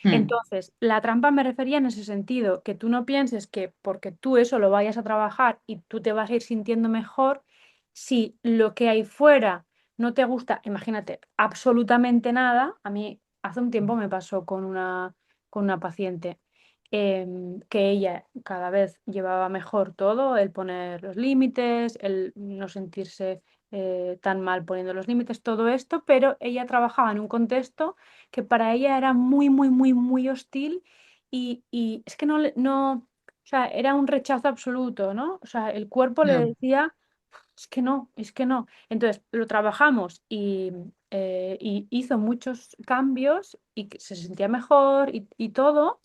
Mm, Entonces, la trampa me refería en ese sentido, que tú no pienses que porque tú eso lo vayas a trabajar y tú te vas a ir sintiendo mejor, si lo que hay fuera no te gusta, imagínate, absolutamente nada. A mí hace un tiempo me pasó con una paciente que ella cada vez llevaba mejor todo, el poner los límites, el no sentirse tan mal poniendo los límites, todo esto, pero ella trabajaba en un contexto que para ella era muy, muy, muy, muy hostil y es que no, o sea, era un rechazo absoluto, ¿no? O sea, el cuerpo le ya, decía, es que no, es que no. Entonces, lo trabajamos y hizo muchos cambios y que se sentía mejor y todo,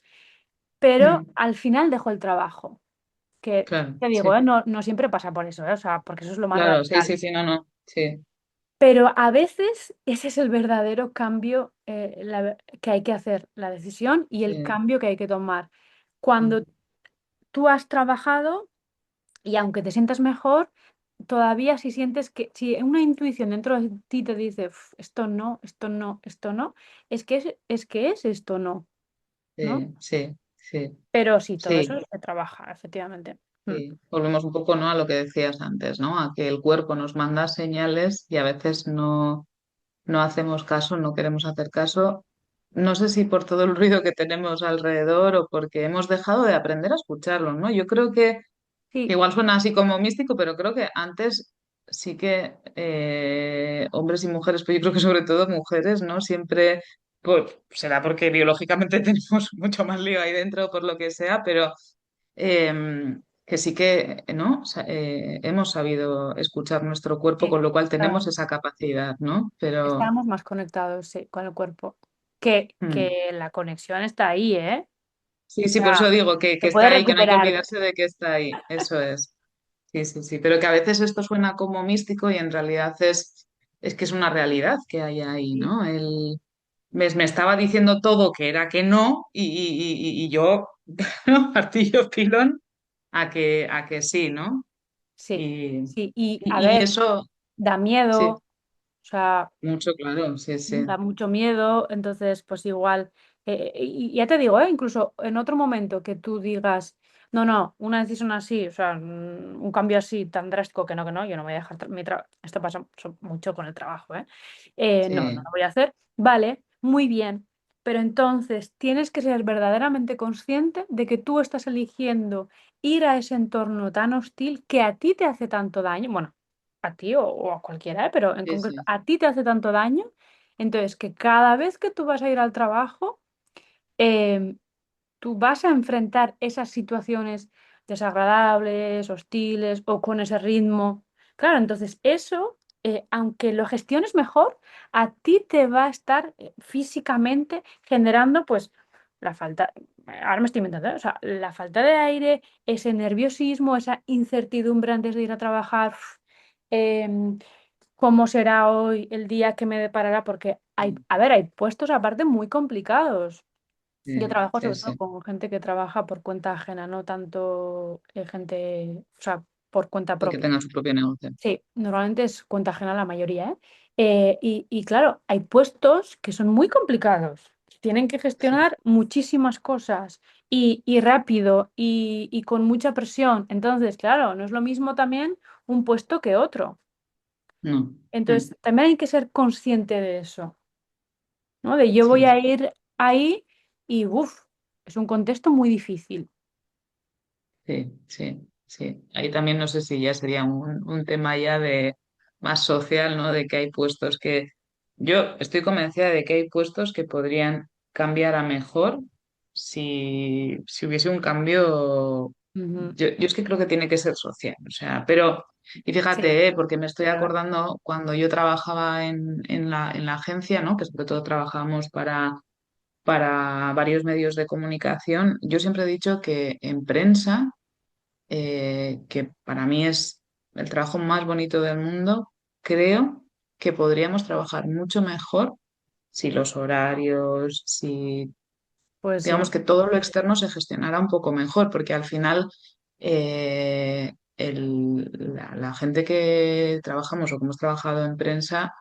pero mm, al final dejó el trabajo. Que claro, te digo, sí, No, no siempre pasa por eso, ¿eh? O sea, porque eso es lo más claro, sí, radical. sí, sí, no, no, sí, Pero a veces ese es el verdadero cambio que hay que hacer, la decisión y el sí. cambio que hay que tomar. Cuando tú has trabajado y aunque te sientas mejor, todavía si sientes que, si una intuición dentro de ti te dice, "Uf, esto no, esto no, esto no, es que es esto no, ¿no? Sí, sí, sí, Pero sí, todo sí, eso se trabaja, efectivamente. Mm, sí. Volvemos un poco, ¿no?, a lo que decías antes, ¿no? A que el cuerpo nos manda señales y a veces no hacemos caso, no queremos hacer caso. No sé si por todo el ruido que tenemos alrededor o porque hemos dejado de aprender a escucharlo, ¿no? Yo creo que sí, igual suena así como místico, pero creo que antes sí que hombres y mujeres, pero yo creo que sobre todo mujeres, ¿no? Siempre, pues, será porque biológicamente tenemos mucho más lío ahí dentro por lo que sea, pero que sí que, ¿no? O sea, hemos sabido escuchar nuestro cuerpo, sí. con lo cual tenemos Claro. esa capacidad, ¿no? Pero Estamos más conectados, sí, con el cuerpo. mm, Que la conexión está ahí, ¿eh? sí, O sí, por sea, eso digo que se puede está ahí, que no hay que recuperar. olvidarse de que está ahí, eso es. Sí, sí, sí, pero que a veces esto suena como místico y en realidad es que es una realidad que hay ahí, Sí, ¿no? Me estaba diciendo todo que era que no y yo, martillo pilón, a que sí, ¿no? sí, Y, sí. Y a y ver, eso, da sí, miedo, o sea, mucho, claro, sí, sí. da mucho miedo, entonces, pues igual, y ya te digo, incluso en otro momento que tú digas, No, no, una decisión así, o sea, un cambio así tan drástico que no, yo no voy a dejar mi trabajo. Esto pasa mucho con el trabajo, ¿eh? No, no Sí, lo voy a hacer. Vale, muy bien. Pero entonces tienes que ser verdaderamente consciente de que tú estás eligiendo ir a ese entorno tan hostil que a ti te hace tanto daño. Bueno, a ti o a cualquiera, ¿eh? Pero en sí, concreto sí. a ti te hace tanto daño. Entonces, que cada vez que tú vas a ir al trabajo, em, tú vas a enfrentar esas situaciones desagradables, hostiles o con ese ritmo. Claro, entonces eso, aunque lo gestiones mejor, a ti te va a estar físicamente generando pues la falta, ahora me estoy inventando, ¿eh? O sea, la falta de aire, ese nerviosismo, esa incertidumbre antes de ir a trabajar. em, ¿Cómo será hoy el día que me deparará? Porque hay, a ver, hay puestos aparte muy complicados. Yo Sí, trabajo sí, sobre todo sí. con gente que trabaja por cuenta ajena, no tanto gente, o sea, por cuenta Y que propia. tengan su propio negocio. Sí, normalmente es cuenta ajena la mayoría, ¿eh? Y claro, hay puestos que son muy complicados. Tienen que Sí. gestionar muchísimas cosas y rápido y con mucha presión. Entonces, claro, no es lo mismo también un puesto que otro. No. Entonces, también hay que ser consciente de eso, ¿no? De yo voy Sí. a ir ahí y, uff, es un contexto muy difícil. Sí, sí, sí. Ahí también no sé si ya sería un tema ya de más social, ¿no? De que hay puestos que yo estoy convencida de que hay puestos que podrían cambiar a mejor si hubiese un cambio. Ujú. Yo es que creo que tiene que ser social, o sea, pero, y Sí, fíjate, porque me estoy ¿verdad? acordando cuando yo trabajaba en la agencia, ¿no? Que sobre todo trabajábamos para varios medios de comunicación, yo siempre he dicho que en prensa que para mí es el trabajo más bonito del mundo, creo que podríamos trabajar mucho mejor si los horarios, si Pues sí. digamos que todo lo externo se gestionara un poco mejor, porque al final la gente que trabajamos o que hemos trabajado en prensa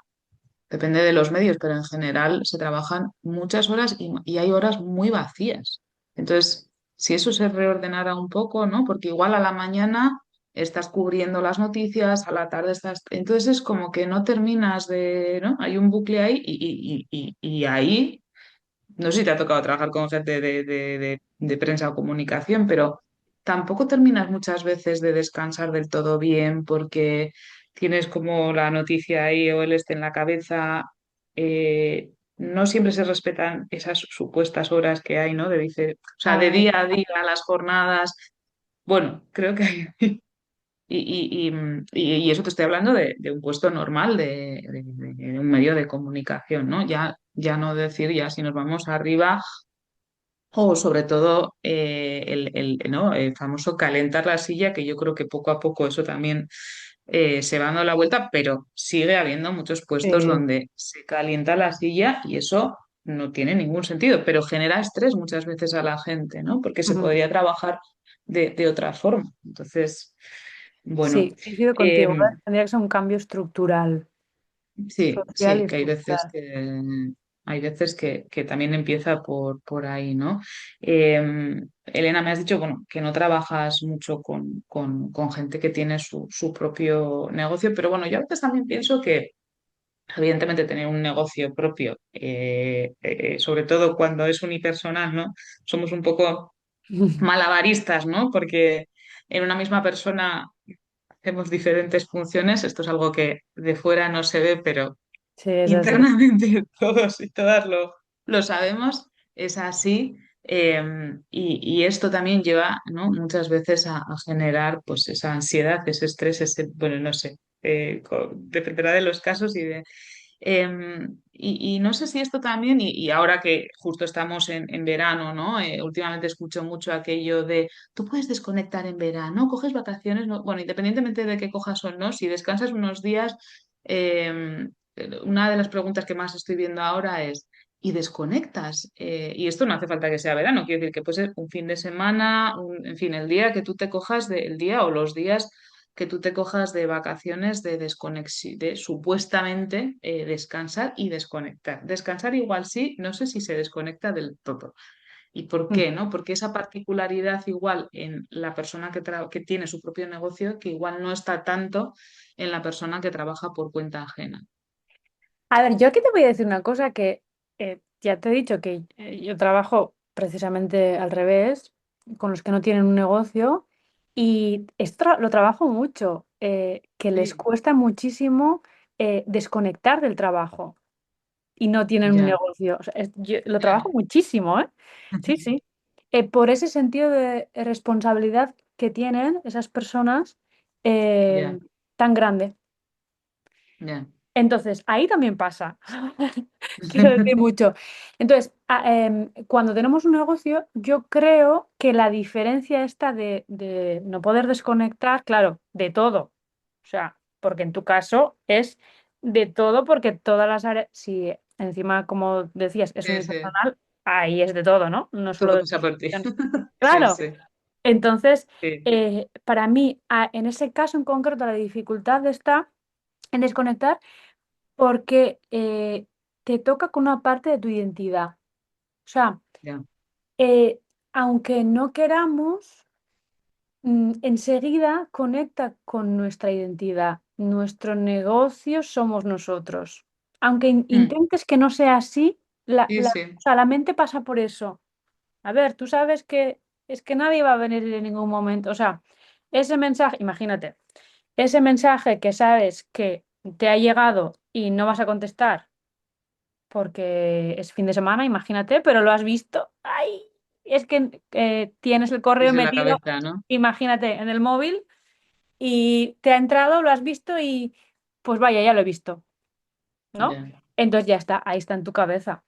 depende de los medios, pero en general se trabajan muchas horas y hay horas muy vacías. Entonces, si eso se reordenara un poco, ¿no? Porque igual a la mañana estás cubriendo las noticias, a la tarde estás. Entonces es como que no terminas de, ¿no? Hay un bucle ahí y ahí, no sé si te ha tocado trabajar con gente de prensa o comunicación, pero tampoco terminas muchas veces de descansar del todo bien porque tienes como la noticia ahí o el este en la cabeza. No siempre se respetan esas supuestas horas que hay, ¿no? O sea, de Ay, día a día, las jornadas. Bueno, creo que hay. Y eso te estoy hablando de un puesto normal de un medio de comunicación, ¿no? Ya no decir, ya si nos vamos arriba, o sobre todo ¿no? El famoso calentar la silla, que yo creo que poco a poco eso también se va dando la vuelta, pero sigue habiendo muchos puestos sí. donde se calienta la silla y eso no tiene ningún sentido, pero genera estrés muchas veces a la gente, ¿no? Porque se Ujú. podría trabajar de otra forma. Entonces, bueno. Sí, coincido contigo. em, Tendría que ser un cambio estructural, Sí, social y sí, que estructural. hay veces que también empieza por ahí, ¿no? Elena, me has dicho, bueno, que no trabajas mucho con gente que tiene su propio negocio, pero bueno, yo a veces también pienso que, evidentemente, tener un negocio propio, sobre todo cuando es unipersonal, ¿no? Somos un poco malabaristas, ¿no? Porque en una misma persona hacemos diferentes funciones. Esto es algo que de fuera no se ve, pero Sí, es así. internamente todos y todas lo sabemos, es así. Y esto también lleva, ¿no? Muchas veces a generar pues esa ansiedad, ese estrés, bueno, no sé, dependerá de los casos y no sé si esto también, y ahora que justo estamos en verano, ¿no? Últimamente escucho mucho aquello de, tú puedes desconectar en verano, coges vacaciones, ¿no? Bueno, independientemente de qué cojas o no, si descansas unos días, una de las preguntas que más estoy viendo ahora es, ¿y desconectas? Y esto no hace falta que sea verano, quiere decir que puede ser un fin de semana, en fin, el día que tú te cojas el día o los días que tú te cojas de vacaciones de desconexión, de supuestamente descansar y desconectar. Descansar igual sí, no sé si se desconecta del todo. ¿Y por Mm. qué, no? Porque esa particularidad igual en la persona que tiene su propio negocio, que igual no está tanto en la persona que trabaja por cuenta ajena. A ver, yo aquí te voy a decir una cosa que ya te he dicho que yo trabajo precisamente al revés, con los que no tienen un negocio, y esto lo trabajo mucho, que les Sí, cuesta muchísimo desconectar del trabajo y no tienen un ya, negocio. O sea, yo lo trabajo muchísimo, ¿eh? Sí, sí. Por ese sentido de responsabilidad que tienen esas personas ya, tan grande. ya. Entonces, ahí también pasa. Quiero decir mucho. Entonces, cuando tenemos un negocio, yo creo que la diferencia está de no poder desconectar, claro, de todo. O sea, porque en tu caso es de todo, porque todas las áreas, si encima, como decías, es Sí, sí, unipersonal, ahí es de todo, ¿no? No solo todo de pasa por ti. construcción. Sí, Claro. sí, Entonces, sí. para mí, en ese caso en concreto, la dificultad está en desconectar porque te toca con una parte de tu identidad. O sea, Ya. eh, aunque no queramos, enseguida conecta con nuestra identidad. Nuestro negocio somos nosotros. Aunque Mm, intentes que no sea así, sí, sí, o sea, la mente pasa por eso. A ver, tú sabes que es que nadie va a venir en ningún momento. O sea, ese mensaje, imagínate, ese mensaje que sabes que te ha llegado y no vas a contestar porque es fin de semana, imagínate, pero lo has visto. ¡Ay! Es que tienes el correo desde la metido, cabeza, ¿no? imagínate, en el móvil y te ha entrado, lo has visto y pues vaya, ya lo he visto, ¿no? Ya, Entonces ya está, ahí está en tu cabeza.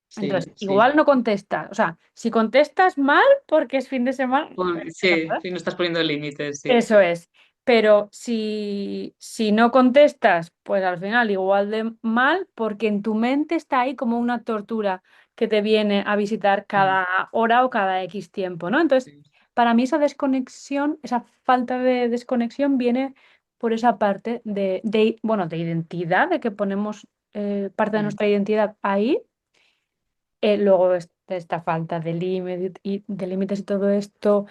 sí, Entonces, sí. igual no contestas. O sea, si contestas mal porque es fin de semana, no Sí, pasa. sí, no estás poniendo límites, sí. Eso es. Pero si no contestas, pues al final igual de mal, porque en tu mente está ahí como una tortura que te viene a visitar Mm, cada hora o cada X tiempo, ¿no? Entonces, sí, para mí esa desconexión, esa falta de desconexión viene por esa parte bueno, de identidad, de que ponemos parte de mm, nuestra identidad ahí. Luego esta falta de límites y todo esto,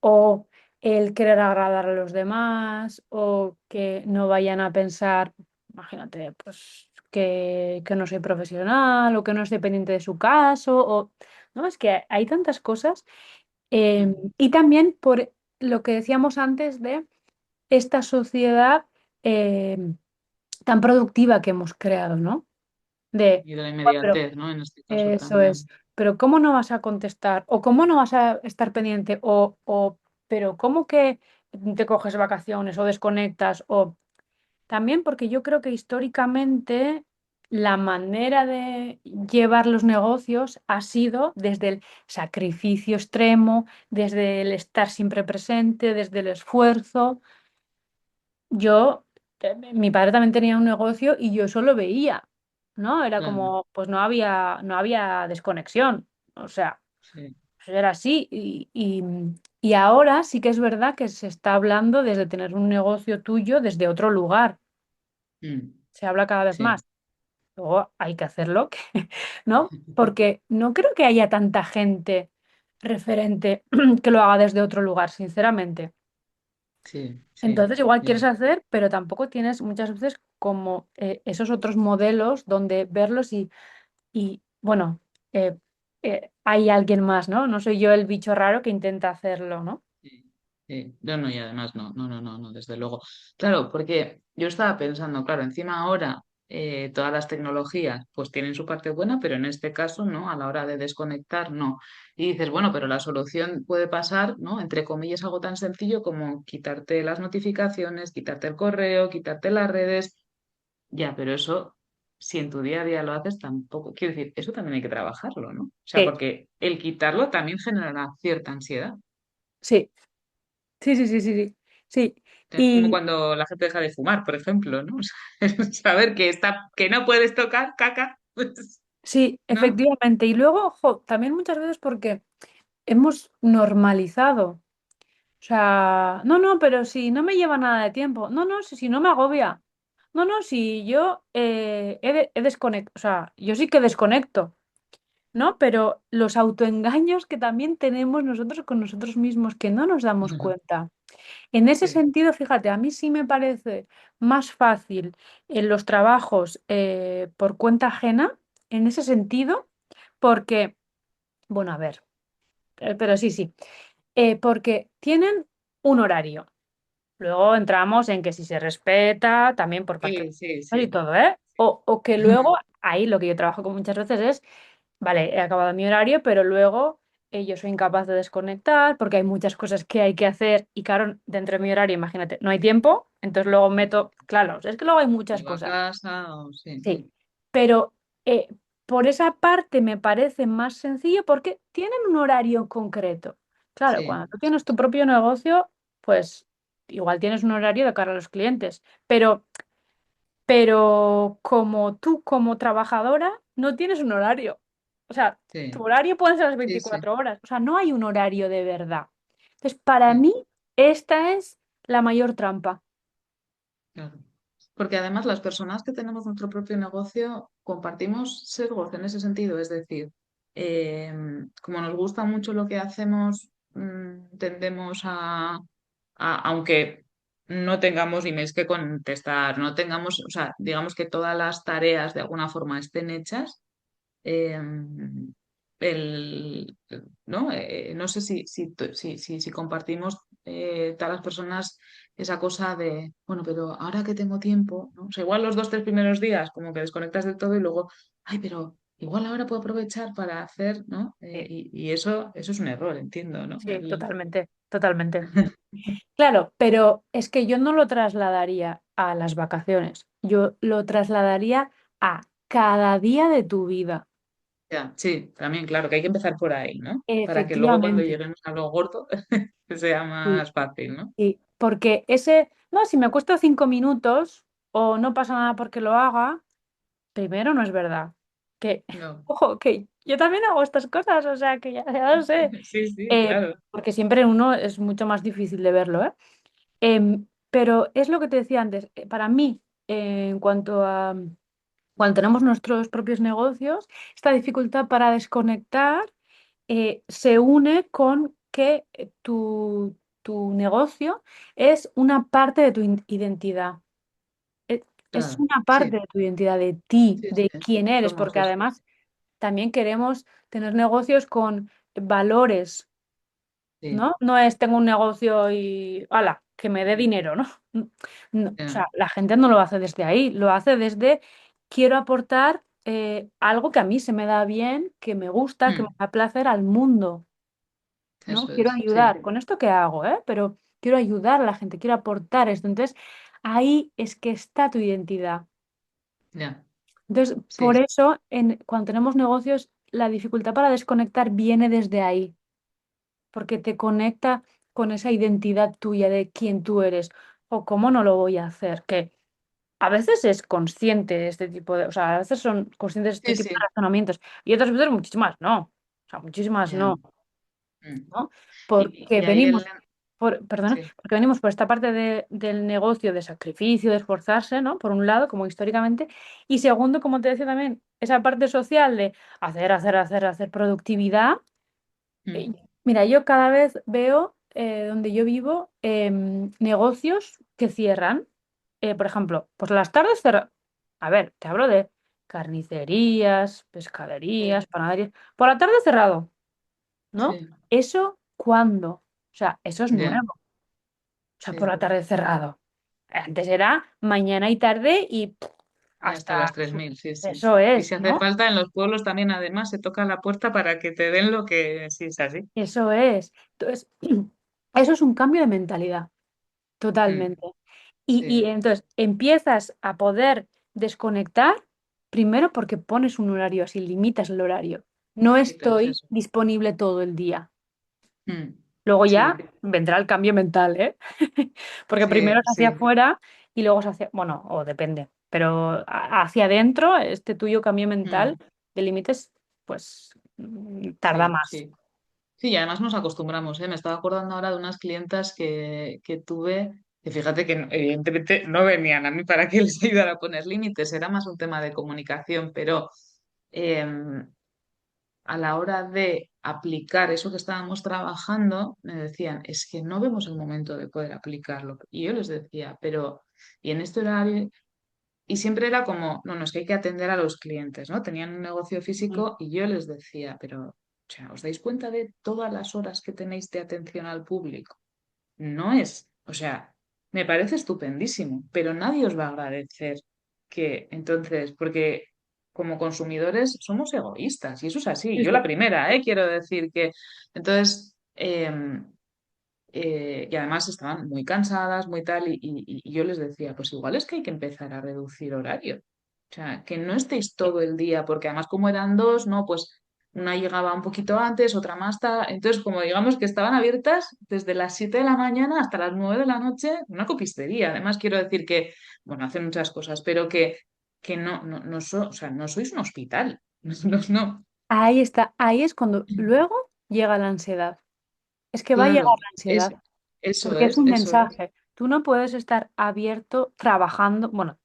o el querer agradar a los demás, o que no vayan a pensar, imagínate, pues que no soy profesional, o que no estoy pendiente de su caso, o no, es que hay tantas cosas. mm. Y también por lo que decíamos antes de esta sociedad em, tan productiva que hemos creado, ¿no? De, Y de la "Buah, pero inmediatez, ¿no? En este caso eso es. también. Pero ¿cómo no vas a contestar? ¿O cómo no vas a estar pendiente? Pero ¿cómo que te coges vacaciones o desconectas? O también porque yo creo que históricamente la manera de llevar los negocios ha sido desde el sacrificio extremo, desde el estar siempre presente, desde el esfuerzo. Yo, mi padre también tenía un negocio y yo eso lo veía, ¿no? Era Claro, como, pues no había desconexión, o sea, sí. pues era así. Y ahora sí que es verdad que se está hablando desde tener un negocio tuyo desde otro lugar, Mm, se habla cada vez sí, más. Luego hay que hacerlo, ¿no? Porque no creo que haya tanta gente referente que lo haga desde otro lugar, sinceramente. sí, sí. Entonces, igual quieres Ya. hacer, pero tampoco tienes muchas veces como esos otros modelos donde verlos bueno, eh, hay alguien más, ¿no? No soy yo el bicho raro que intenta hacerlo, ¿no? Sí, sí. No, no, y además no, no, no, no, no, desde luego. Claro, porque yo estaba pensando, claro, encima ahora todas las tecnologías pues tienen su parte buena, pero en este caso, ¿no? A la hora de desconectar, no. Y dices, bueno, pero la solución puede pasar, ¿no? Entre comillas, algo tan sencillo como quitarte las notificaciones, quitarte el correo, quitarte las redes. Ya, pero eso, si en tu día a día lo haces, tampoco. Quiero decir, eso también hay que trabajarlo, ¿no? O sea, Sí, porque el quitarlo también generará cierta ansiedad. sí, sí, sí, sí, sí, sí. Sí. Es como Y cuando la gente deja de fumar, por ejemplo, ¿no? O sea, saber que no puedes tocar caca, pues, sí, ¿no? efectivamente. Y luego, ojo, también muchas veces porque hemos normalizado. O sea, no, no, pero si no me lleva nada de tiempo. No, no, si no me agobia. No, no, si yo he desconectado. O sea, yo sí que desconecto. ¿no? Pero los autoengaños que también tenemos nosotros con nosotros mismos, que no nos damos cuenta. En ese Sí, sentido, fíjate, a mí sí me parece más fácil en los trabajos por cuenta ajena, en ese sentido, porque, bueno, a ver, pero sí, sí, porque tienen un horario. Luego entramos en que si se respeta, también por parte de sí, sí, los y sí. todo, ¿eh? O que luego, ahí lo que yo trabajo con muchas veces es, vale, he acabado mi horario, pero luego yo soy incapaz de desconectar porque hay muchas cosas que hay que hacer y claro, dentro de mi horario, imagínate, no hay tiempo, entonces luego meto, claro, es que luego hay muchas Llego a cosas, casa o sí. sí, pero eh, por esa parte me parece más sencillo porque tienen un horario concreto. Claro, Sí, cuando tú tienes tu propio negocio, pues igual tienes un horario de cara a los clientes, pero como tú como trabajadora no tienes un horario. O sea, tu sí, horario puede ser las sí, sí, 24 horas. O sea, no hay un horario de verdad. Entonces, para sí, mí, esta es la mayor trampa. claro. Porque además las personas que tenemos nuestro propio negocio compartimos sesgos en ese sentido, es decir, eh, como nos gusta mucho lo que hacemos, tendemos aunque no tengamos emails que contestar, no tengamos, o sea, digamos que todas las tareas de alguna forma estén hechas, eh, el, ¿no? No sé si compartimos todas las personas esa cosa de, bueno, pero ahora que tengo tiempo, ¿no? O sea, igual los 2, 3 primeros días como que desconectas del todo y luego, ay, pero igual ahora puedo aprovechar para hacer, ¿no? Sí, Y eso es un error, entiendo, ¿no? sí, totalmente, totalmente. Claro, pero es que yo no lo trasladaría a las vacaciones, yo lo trasladaría a cada día de tu vida. Ya, sí, también, claro, que hay que empezar por ahí, ¿no? Para que luego cuando Efectivamente. lleguemos a lo gordo sea Sí, más fácil, ¿no? sí, porque ese, no, si me cuesta 5 minutos o no pasa nada porque lo haga, primero no es verdad. Que, No. ojo, que yo también hago estas cosas, o sea, que ya lo sé. Sí, sí, claro. Porque siempre uno es mucho más difícil de verlo, ¿eh? Pero es lo que te decía antes, para mí, en cuanto a cuando tenemos nuestros propios negocios, esta dificultad para desconectar se une con que tu negocio es una parte de tu identidad. E- Es Claro, una parte sí, de tu identidad, de ti, sí, de sí, quién eres, somos porque eso. además también queremos tener negocios con valores, Sí, ¿no? No es tengo un negocio y ¡hala! Que me dé dinero, ¿no? O ya, sea, la gente no lo hace desde ahí, lo hace desde quiero aportar algo que a mí se me da bien, que me gusta, que me mm, da placer al mundo, ¿no? eso Quiero es, sí, ayudar. ¿Con esto qué hago, Pero quiero ayudar a la gente, quiero aportar esto. Entonces, ahí es que está tu identidad. ya, Entonces, por sí, eso, cuando tenemos negocios, la dificultad para desconectar viene desde ahí, porque te conecta con esa identidad tuya de quién tú eres o cómo no lo voy a hacer, que a veces es consciente este tipo de, o sea, a veces son conscientes de este sí, tipo de sí, razonamientos y otras veces muchísimas no, o sea, muchísimas ya. no, Mm. ¿no? Y Porque ahí venimos perdona, sí, porque venimos por esta parte del negocio de sacrificio, de esforzarse, ¿no? Por un lado, como históricamente, y segundo, como te decía también, esa parte social de hacer, hacer, hacer, hacer productividad. mm, Mira, yo cada vez veo donde yo vivo negocios que cierran. Por ejemplo, pues las tardes cerran. A ver, te hablo de carnicerías, pescaderías, sí, panaderías. Por la tarde cerrado, ¿no? sí, ¿Eso cuándo? O sea, eso es ya, nuevo. O sea, por sí, la tarde cerrado. Antes era mañana y tarde y y hasta hasta... las 3.000 sí, sí. Eso Y es, si hace ¿no? falta, en los pueblos también además se toca la puerta para que te den lo que sí es así. Eso es. Entonces, eso es un cambio de mentalidad, Mm, totalmente. Y sí, entonces empiezas a poder desconectar, primero porque pones un horario así, limitas el horario. No quitas estoy eso. disponible todo el día. Mm, Luego ya sí, vendrá el cambio mental, ¿eh? Porque primero sí, es hacia sí, afuera y luego es hacia, bueno, o depende, pero hacia adentro, este tuyo cambio mental mm, de límites, pues tarda sí, más. sí. Sí, y además nos acostumbramos, ¿eh? Me estaba acordando ahora de unas clientas que tuve, que fíjate que evidentemente no venían a mí para que les ayudara a poner límites, era más un tema de comunicación, pero eh, a la hora de aplicar eso que estábamos trabajando, me decían, es que no vemos el momento de poder aplicarlo. Y yo les decía, pero, ¿y en este horario? Y siempre era como, no, no, es que hay que atender a los clientes, ¿no? Tenían un negocio Mm. físico y yo les decía, pero, o sea, ¿os dais cuenta de todas las horas que tenéis de atención al público? No es, o sea, me parece estupendísimo, pero nadie os va a agradecer que entonces, porque como consumidores somos egoístas y eso es así. Sí, Yo sí. la primera, quiero decir que entonces, y además estaban muy cansadas, muy tal, y yo les decía, pues igual es que hay que empezar a reducir horario. O sea, que no estéis todo el día, porque además como eran dos, ¿no? Pues una llegaba un poquito antes, otra más tarde. Entonces, como digamos que estaban abiertas desde las 7 de la mañana hasta las 9 de la noche, una copistería. Además, quiero decir que, bueno, hacen muchas cosas, pero que o sea, no sois un hospital. No, no. Ahí está, ahí es cuando luego llega la ansiedad. Es que va a llegar Claro, la ansiedad, eso porque es es, un eso es. mensaje. Tú no puedes estar abierto trabajando, bueno,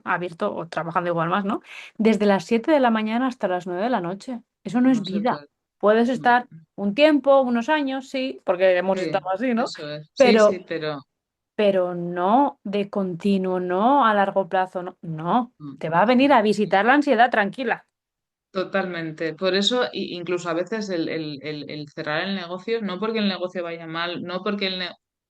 abierto o trabajando igual más, ¿no? Desde las 7 de la mañana hasta las 9 de la noche. Eso no es No se vida. puede. Puedes No. estar un tiempo, unos años, sí, porque hemos Sí, estado así, ¿no? eso es. Sí, Pero, sí, pero pero no de continuo, no a largo plazo, no. No, mm, te va a venir a visitar la ansiedad tranquila. totalmente. Por eso, incluso a veces el cerrar el negocio, no porque el negocio vaya mal, no porque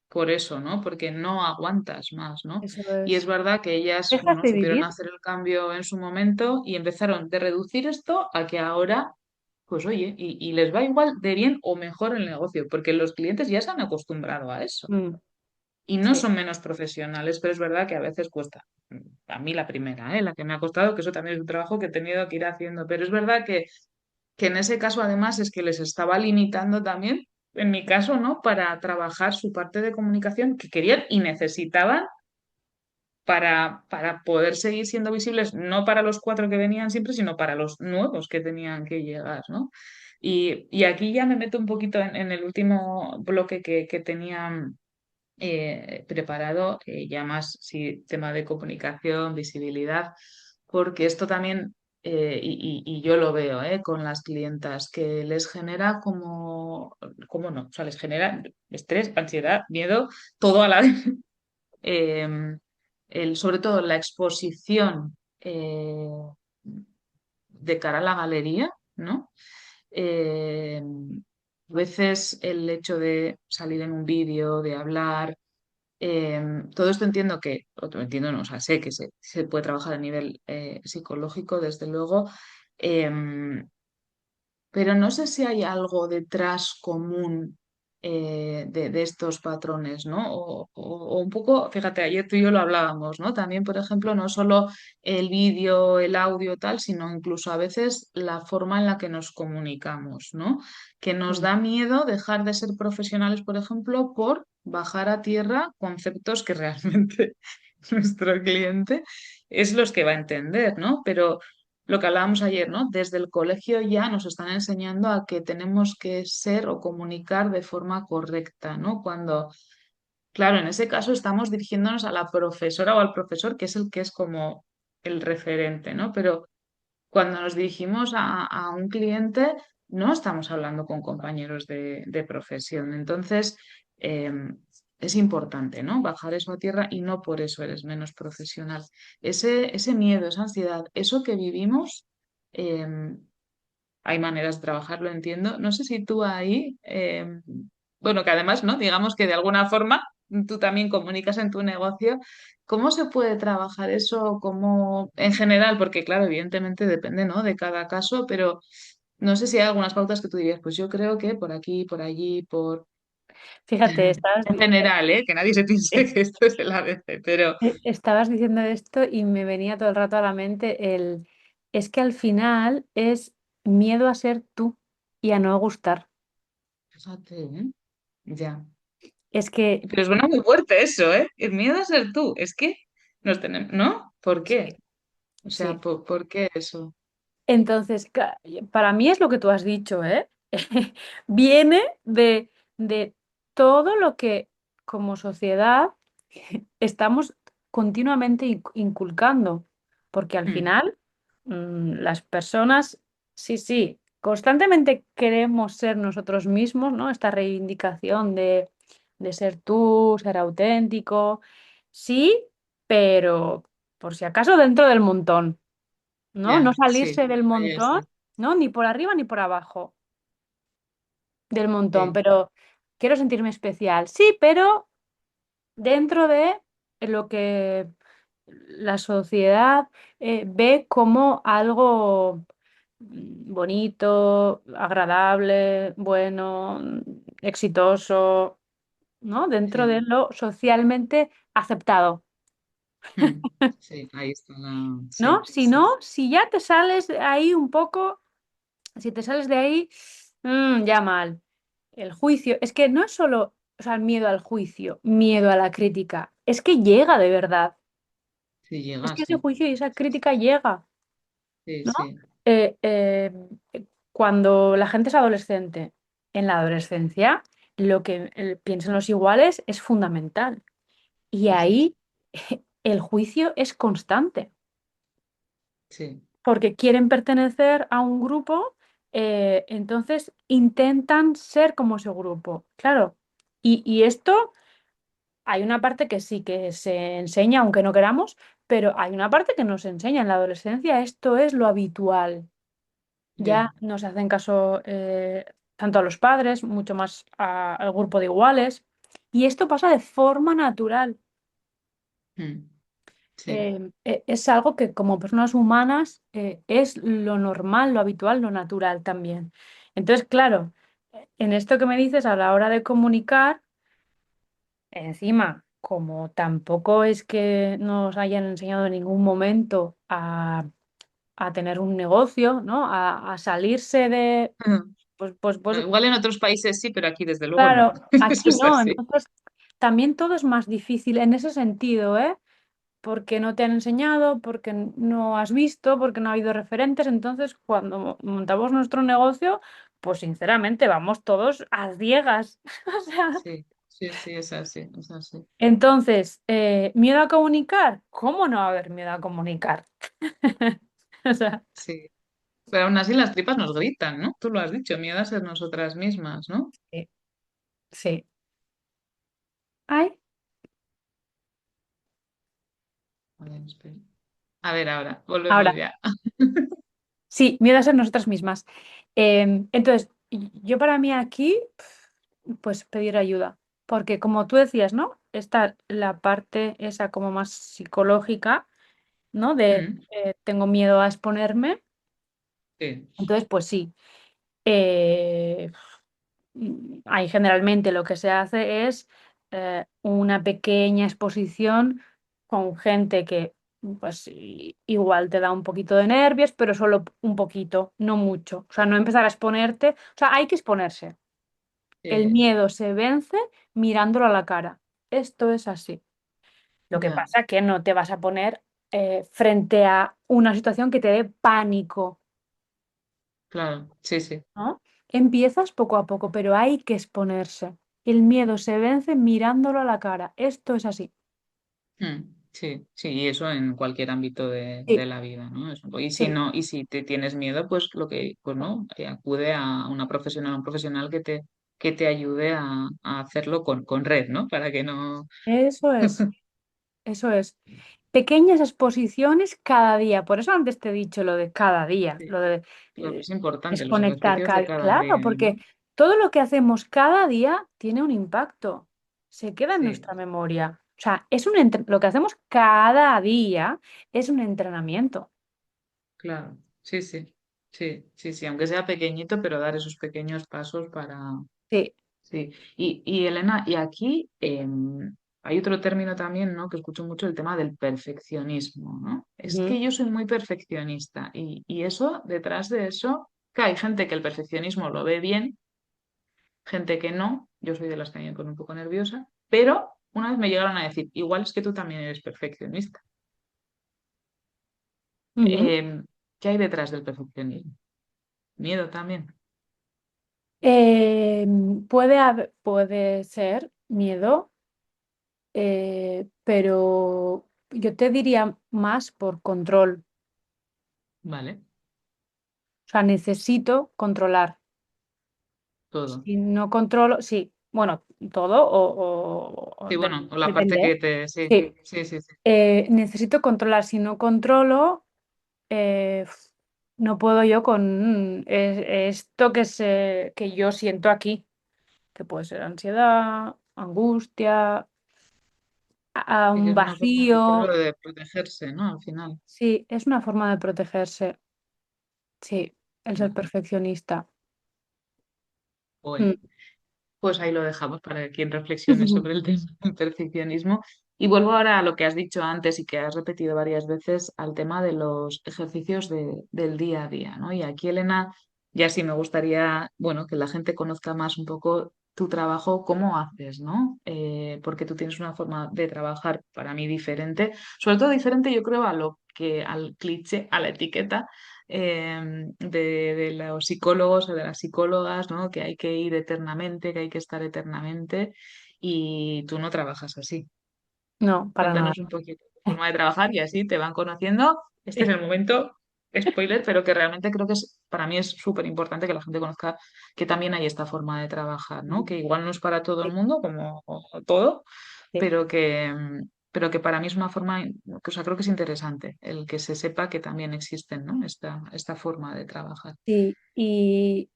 por eso, ¿no? Porque no aguantas más, ¿no? Eso Y es es. verdad que ellas, Dejas bueno, de supieron vivir. hacer el cambio en su momento y empezaron de reducir esto a que ahora, pues oye, y les va igual de bien o mejor el negocio, porque los clientes ya se han acostumbrado a eso. Mm, Y no sí. son menos profesionales, pero es verdad que a veces cuesta. A mí la primera, la que me ha costado, que eso también es un trabajo que he tenido que ir haciendo. Pero es verdad que en ese caso además es que les estaba limitando también, en mi caso, ¿no? Para trabajar su parte de comunicación que querían y necesitaban para poder seguir siendo visibles, no para los cuatro que venían siempre, sino para los nuevos que tenían que llegar, ¿no? Y aquí ya me meto un poquito en el último bloque que tenía preparado, ya más sí, tema de comunicación, visibilidad, porque esto también, y yo lo veo con las clientas, que les genera como no, o sea, les genera estrés, ansiedad, miedo, todo a la vez. Em, sobre todo la exposición de cara a la galería, ¿no? Eh, a veces el hecho de salir en un vídeo, de hablar, todo esto entiendo entiendo, no, o sea, sé que se puede trabajar a nivel psicológico, desde luego, em, pero no sé si hay algo detrás común de estos patrones, ¿no? O un poco, fíjate, ayer tú y yo lo hablábamos, ¿no? También, por ejemplo, no solo el vídeo, el audio, tal, sino incluso a veces la forma en la que nos comunicamos, ¿no? Que nos Mm. da miedo dejar de ser profesionales, por ejemplo, por bajar a tierra conceptos que realmente nuestro cliente es los que va a entender, ¿no? Pero lo que hablábamos ayer, ¿no? Desde el colegio ya nos están enseñando a que tenemos que ser o comunicar de forma correcta, ¿no? Cuando, claro, en ese caso estamos dirigiéndonos a la profesora o al profesor, que es el que es como el referente, ¿no? Pero cuando nos dirigimos a un cliente, no estamos hablando con compañeros de profesión. Entonces, eh, es importante, ¿no? Bajar eso a tierra y no por eso eres menos profesional. Ese miedo, esa ansiedad, eso que vivimos, eh, hay maneras de trabajarlo, entiendo. No sé si tú ahí, bueno, que además, ¿no? Digamos que de alguna forma tú también comunicas en tu negocio. ¿Cómo se puede trabajar eso como en general? Porque, claro, evidentemente depende, ¿no? De cada caso, pero no sé si hay algunas pautas que tú dirías, pues yo creo que por aquí, por allí, por... Fíjate, En general, ¿eh? Que nadie se piense que esto es el ABC, pero estabas diciendo esto y me venía todo el rato a la mente es que al final es miedo a ser tú y a no gustar. fíjate, ¿eh? Ya. Es que, Pero suena muy fuerte eso, ¿eh? El miedo a ser tú. Es que nos tenemos, ¿no? ¿Por qué? sí, O sea, sí. ¿por qué eso? Entonces, para mí es lo que tú has dicho, ¿eh? Viene de todo lo que como sociedad estamos continuamente inculcando, porque al Hmm, final las personas, sí, sí. constantemente queremos ser nosotros mismos, ¿no? Esta reivindicación de ser tú, ser auténtico, sí, pero por si acaso dentro del montón, ¿no? No Ya, sí, salirse del ahí montón, está. ¿no? Ni por arriba ni por abajo del montón, Sí, pero quiero sentirme especial, sí, pero dentro de lo que la sociedad ve como algo bonito, agradable, bueno, exitoso, ¿no? Dentro de sí. lo socialmente aceptado, Mm, sí, ahí está ¿no? sí, Si sí, no, si ya te sales de ahí un poco, si te sales de ahí, ya mal. El juicio, es que no es solo, o sea, miedo al juicio, miedo a la crítica, es que llega de verdad. sí Es llega, que ese sí, juicio y esa crítica llega, sí, ¿no? sí, Eh, eh, Cuando la gente es adolescente, en la adolescencia, lo que piensan los iguales es fundamental. Y sí, sí, ahí el juicio es constante, sí, porque quieren pertenecer a un grupo, entonces intentan ser como ese grupo. Claro, y esto hay una parte que sí que se enseña, aunque no queramos, pero hay una parte que no se enseña en la adolescencia. Esto es lo habitual. ya, Ya no se hacen caso tanto a los padres, mucho más al grupo de iguales. Y esto pasa de forma natural. mm, sí, Es algo que como personas humanas es lo normal, lo habitual, lo natural también. Entonces, claro, en esto que me dices a la hora de comunicar, encima, como tampoco es que nos hayan enseñado en ningún momento a tener un negocio, ¿no? A salirse de, Ujú. pues, No, igual en otros países sí, pero aquí desde luego no. claro, Eso aquí es no. así. Entonces, también todo es más difícil en ese sentido, ¿eh? Porque no te han enseñado, porque no has visto, porque no ha habido referentes. Entonces, cuando montamos nuestro negocio, pues sinceramente vamos todos a ciegas. O sea, Sí, sí, sí, es así, es así. entonces, ¿miedo a comunicar? ¿Cómo no va a haber miedo a comunicar? O sea, Sí. Pero aún así las tripas nos gritan, ¿no? Tú lo has dicho, miedo a ser nosotras mismas, ¿no? sí, sí. Ay, A ver, espera. A ver, ahora, volvemos ahora. ya. Sí, miedo a ser nosotras mismas. Entonces, yo para mí aquí, pues pedir ayuda, porque como tú decías, ¿no? Está la parte esa como más psicológica, ¿no? De Mm, tengo miedo a exponerme. sí, Entonces, pues sí. eh, Ahí generalmente lo que se hace es una pequeña exposición con gente que pues igual te da un poquito de nervios, pero solo un poquito, no mucho. O sea, no empezar a exponerte. O sea, hay que exponerse. El sí, miedo se vence mirándolo a la cara. Esto es así. Lo que ya, pasa que no te vas a poner frente a una situación que te dé pánico, claro, sí, sí. ¿no? Empiezas poco a poco, pero hay que exponerse. El miedo se vence mirándolo a la cara. Esto es así. Sí, sí, y eso en cualquier ámbito de Sí, la vida, ¿no? Y si sí, no, y si te tienes miedo, pues lo que, pues no, acude a una profesional, a un profesional que te ayude a hacerlo con red, ¿no? Para que no. eso es, eso es. Pequeñas exposiciones cada día. Por eso antes te he dicho lo de cada día, Sí, lo de claro, es es importante los conectar ejercicios de cada. cada Claro, día, porque ¿no? todo lo que hacemos cada día tiene un impacto. Se queda en Sí, nuestra memoria. O sea, lo que hacemos cada día es un entrenamiento. claro, sí, sí, sí, sí, sí, aunque sea pequeñito, pero dar esos pequeños pasos para. Sí. Sí, y Elena, y aquí hay otro término también, ¿no? Que escucho mucho el tema del perfeccionismo, ¿no? Es Ujú, que yo soy muy perfeccionista y eso, detrás de eso, que hay gente que el perfeccionismo lo ve bien, gente que no, yo soy de las que me pone un poco nerviosa, pero una vez me llegaron a decir, igual es que tú también eres perfeccionista. ujú. ¿Qué hay detrás del perfeccionismo? Miedo también. Puede ser miedo, pero yo te diría más por control. Vale. sea, necesito controlar. todo. Si no controlo, sí, bueno, todo Sí, bueno, o la parte depende, ¿eh? que te... Sí, Sí, sí, sí, sí. necesito controlar. Si no controlo, eh, no puedo yo con esto que yo siento aquí, que puede ser ansiedad, angustia, Sí, que un es una forma, yo creo, vacío. de protegerse, ¿no? Al final. Sí, es una forma de protegerse. Sí, el ser Vale. perfeccionista. Bueno, Mm. pues ahí lo dejamos para quien reflexione sobre el tema del perfeccionismo. Y vuelvo ahora a lo que has dicho antes y que has repetido varias veces, al tema de los ejercicios del día a día, ¿no? Y aquí, Elena, ya sí me gustaría, bueno, que la gente conozca más un poco tu trabajo, cómo haces, ¿no? Porque tú tienes una forma de trabajar para mí diferente, sobre todo diferente, yo creo, a lo que, al cliché, a la etiqueta de los psicólogos o de las psicólogas, ¿no? Que hay que ir eternamente, que hay que estar eternamente, y tú no trabajas así. No, para nada. Cuéntanos un poquito tu forma de trabajar y así te van conociendo. Este es Sí, el momento, spoiler, pero que realmente creo que para mí es súper importante que la gente conozca que también hay esta forma de trabajar, ¿no? Que igual no es para todo el sí, mundo, como todo, sí. pero que, pero que para mí es una forma, o sea, creo que es interesante el que se sepa que también existen, ¿no? Esta forma de trabajar. Sí, y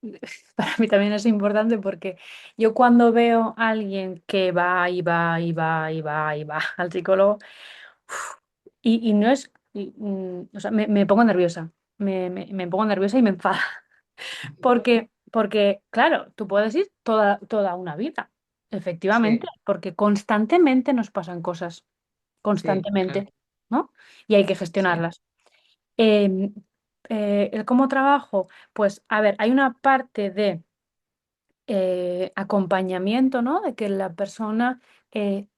para mí también es importante porque yo cuando veo a alguien que va y va y va y va y va al psicólogo, uf, y no es, o sea, me pongo nerviosa, me pongo nerviosa y me enfada, porque claro, tú puedes ir toda una vida, efectivamente, Sí, porque constantemente nos pasan cosas, sí, claro, constantemente, ¿no? Y hay que sí. gestionarlas. Em, el cómo trabajo, pues a ver, hay una parte de acompañamiento, ¿no? De que la persona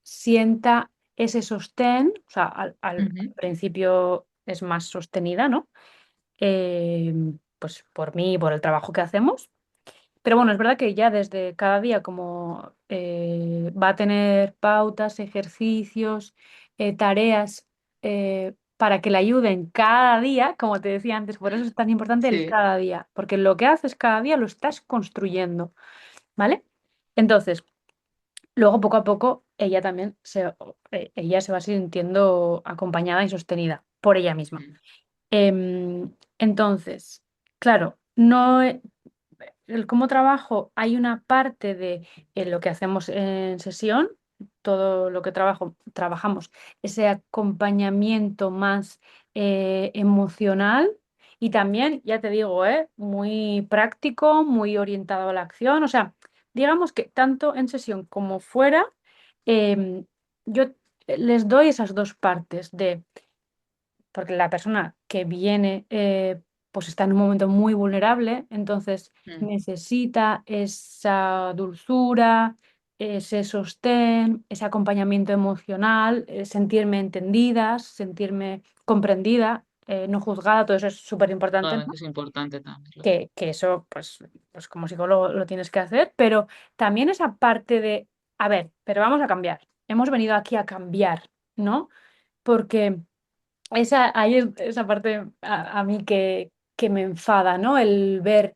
sienta ese sostén, o sea, al Ujú. principio es más sostenida, ¿no? Pues por mí y por el trabajo que hacemos. Pero bueno, es verdad que ya desde cada día, como va a tener pautas, ejercicios, tareas para que le ayuden cada día, como te decía antes, por eso es tan importante el Sí, cada día, porque lo que haces cada día lo estás construyendo, ¿vale? Entonces, luego poco a poco ella se va sintiendo acompañada y sostenida por ella misma. mm, Entonces, claro, no, el cómo trabajo, hay una parte de lo que hacemos en sesión, todo lo que trabajamos, ese acompañamiento más emocional y también, ya te digo, muy práctico, muy orientado a la acción. O sea, digamos que tanto en sesión como fuera, em, yo les doy esas dos partes de porque la persona que viene pues está en un momento muy vulnerable, entonces mm, necesita esa dulzura, ese sostén, ese acompañamiento emocional, sentirme entendida, sentirme comprendida, no juzgada, todo eso es súper importante, claro, ¿no? que es importante también, claro. Que eso, pues como psicólogo lo tienes que hacer, pero también esa parte de, a ver, pero vamos a cambiar, hemos venido aquí a cambiar, ¿no? Porque ahí es esa parte a mí que me enfada, ¿no? El ver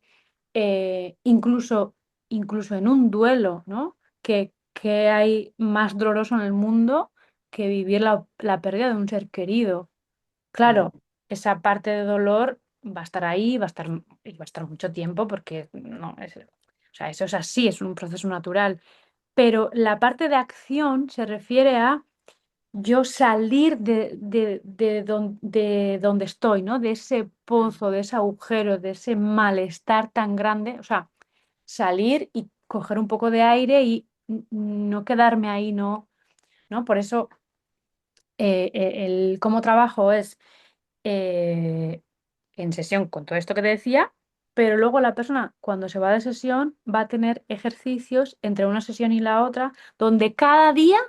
incluso en un duelo, ¿no? Que hay más doloroso en el mundo que vivir la pérdida de un ser querido. Mm, Claro, esa parte de dolor va a estar ahí, y va a estar mucho tiempo porque no es, o sea, eso es así, es un proceso natural. Pero la parte de acción se refiere a yo salir de donde estoy, ¿no? De ese mm, pozo, de ese agujero, de ese malestar tan grande, o sea, salir y coger un poco de aire y no quedarme ahí, ¿no? ¿No? Por eso el cómo trabajo es eh, en sesión con todo esto que te decía, pero luego la persona cuando se va de sesión va a tener ejercicios entre una sesión y la otra, donde cada día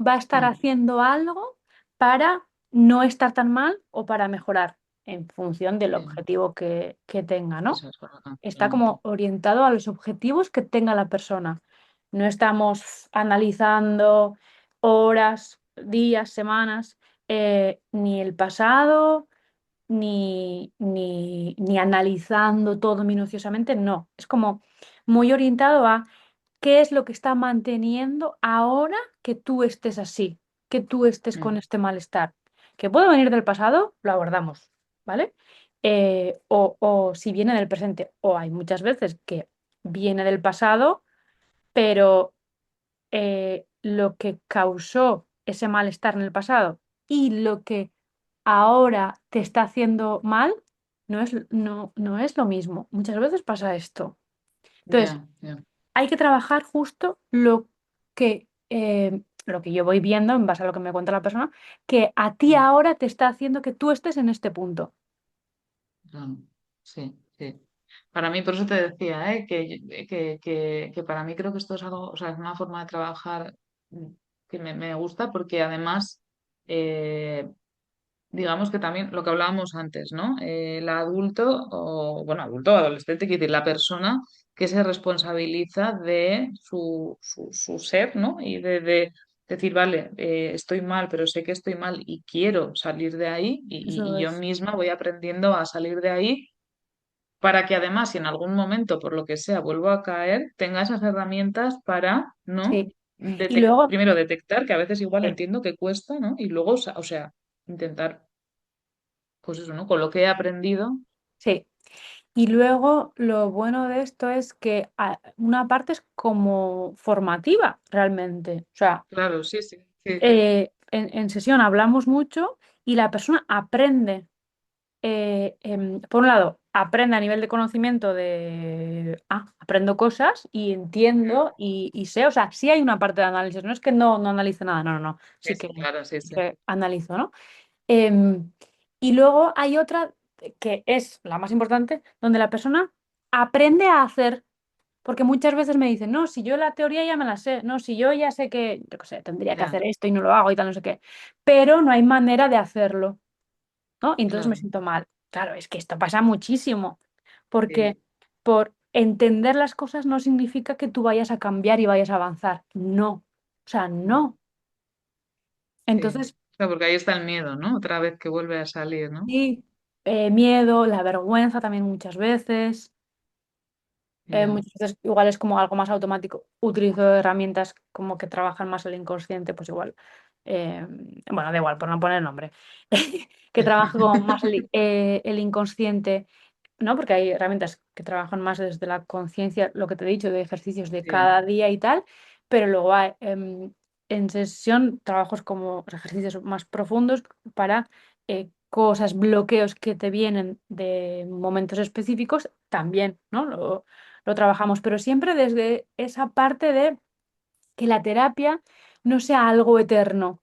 va a estar mm. haciendo algo para no estar tan mal o para mejorar en función del Sí, objetivo que tenga, ¿no? eso es verdad, Está totalmente. como orientado a los objetivos que tenga la persona. No estamos analizando horas, días, semanas, ni el pasado, ni analizando todo minuciosamente, no. Es como muy orientado a qué es lo que está manteniendo ahora que tú estés así, que tú estés con Mm, este malestar. Que puede venir del pasado, lo abordamos, ¿vale? O si viene del presente, o hay muchas veces que viene del pasado, pero lo que causó ese malestar en el pasado y lo que ahora te está haciendo mal no es lo mismo. Muchas veces pasa esto. Entonces, ya, ya. hay que trabajar justo lo que yo voy viendo en base a lo que me cuenta la persona, que a ti Mm, ahora te está haciendo que tú estés en este punto. claro. Sí, sí. Para mí, por eso te decía, que para mí creo que esto es algo, o sea, es una forma de trabajar mm, que me gusta porque además, eh, digamos que también lo que hablábamos antes, ¿no? El adulto, o bueno, adulto o adolescente, quiere decir, la persona que se responsabiliza de su ser, ¿no? Y de decir, vale, estoy mal, pero sé que estoy mal y quiero salir de ahí, Eso y yo es. misma voy aprendiendo a salir de ahí para que además, si en algún momento, por lo que sea, vuelvo a caer, tenga esas herramientas para, ¿no? Sí. Y luego, Primero detectar, que a veces igual sí, entiendo que cuesta, ¿no? Y luego, o sea, intentar, pues eso, ¿no? Con lo que he aprendido. sí. Y luego lo bueno de esto es que una parte es como formativa realmente. O sea, Claro, sí, sí, sí, en sesión hablamos mucho y la persona aprende. Por un lado, aprende a nivel de conocimiento aprendo cosas y mm, entiendo y sé, o sea, sí hay una parte de análisis, no es que no analice nada, no, sí, sí sí, claro, sí, sí sí. que analizo, ¿no? Em, y luego hay otra que es la más importante, donde la persona aprende a hacer, porque muchas veces me dicen, no, si yo la teoría ya me la sé, no, si yo ya sé que, yo qué sé, tendría que Ya, hacer esto y no lo hago y tal, no sé qué, pero no hay manera de hacerlo, ¿no? Y entonces me claro, siento mal. Claro, es que esto pasa muchísimo, sí, porque por entender las cosas no significa que tú vayas a cambiar y vayas a avanzar, no, o sea, mm, no. sí. Entonces, Claro, porque ahí está el miedo, ¿no? Otra vez que vuelve a salir, ¿no? sí, miedo, la vergüenza también muchas veces. Ya, Muchas veces igual es como algo más automático. Utilizo herramientas como que trabajan más el inconsciente, pues igual. eh, bueno, da igual, por no poner nombre. Que trabaja como más el inconsciente, ¿no? Porque hay herramientas que trabajan más desde la conciencia, lo que te he dicho, de ejercicios de sí, cada día y tal, pero luego hay en sesión trabajos como ejercicios más profundos para cosas, bloqueos que te vienen de momentos específicos, también, ¿no? Lo trabajamos, pero siempre desde esa parte de que la terapia no sea algo eterno.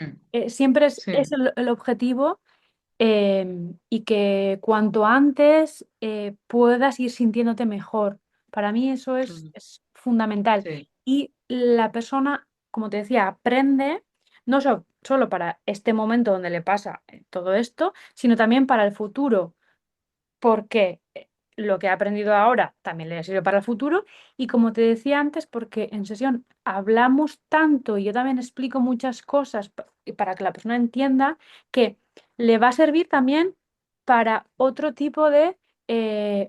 mm, Siempre es sí, el objetivo, y que cuanto antes puedas ir sintiéndote mejor. Para mí eso claro, es fundamental. sí, Y la persona, como te decía, aprende no solo para este momento donde le pasa todo esto, sino también para el futuro porque lo que he aprendido ahora también le sirve para el futuro y como te decía antes, porque en sesión hablamos tanto y yo también explico muchas cosas para que la persona entienda que le va a servir también para otro tipo de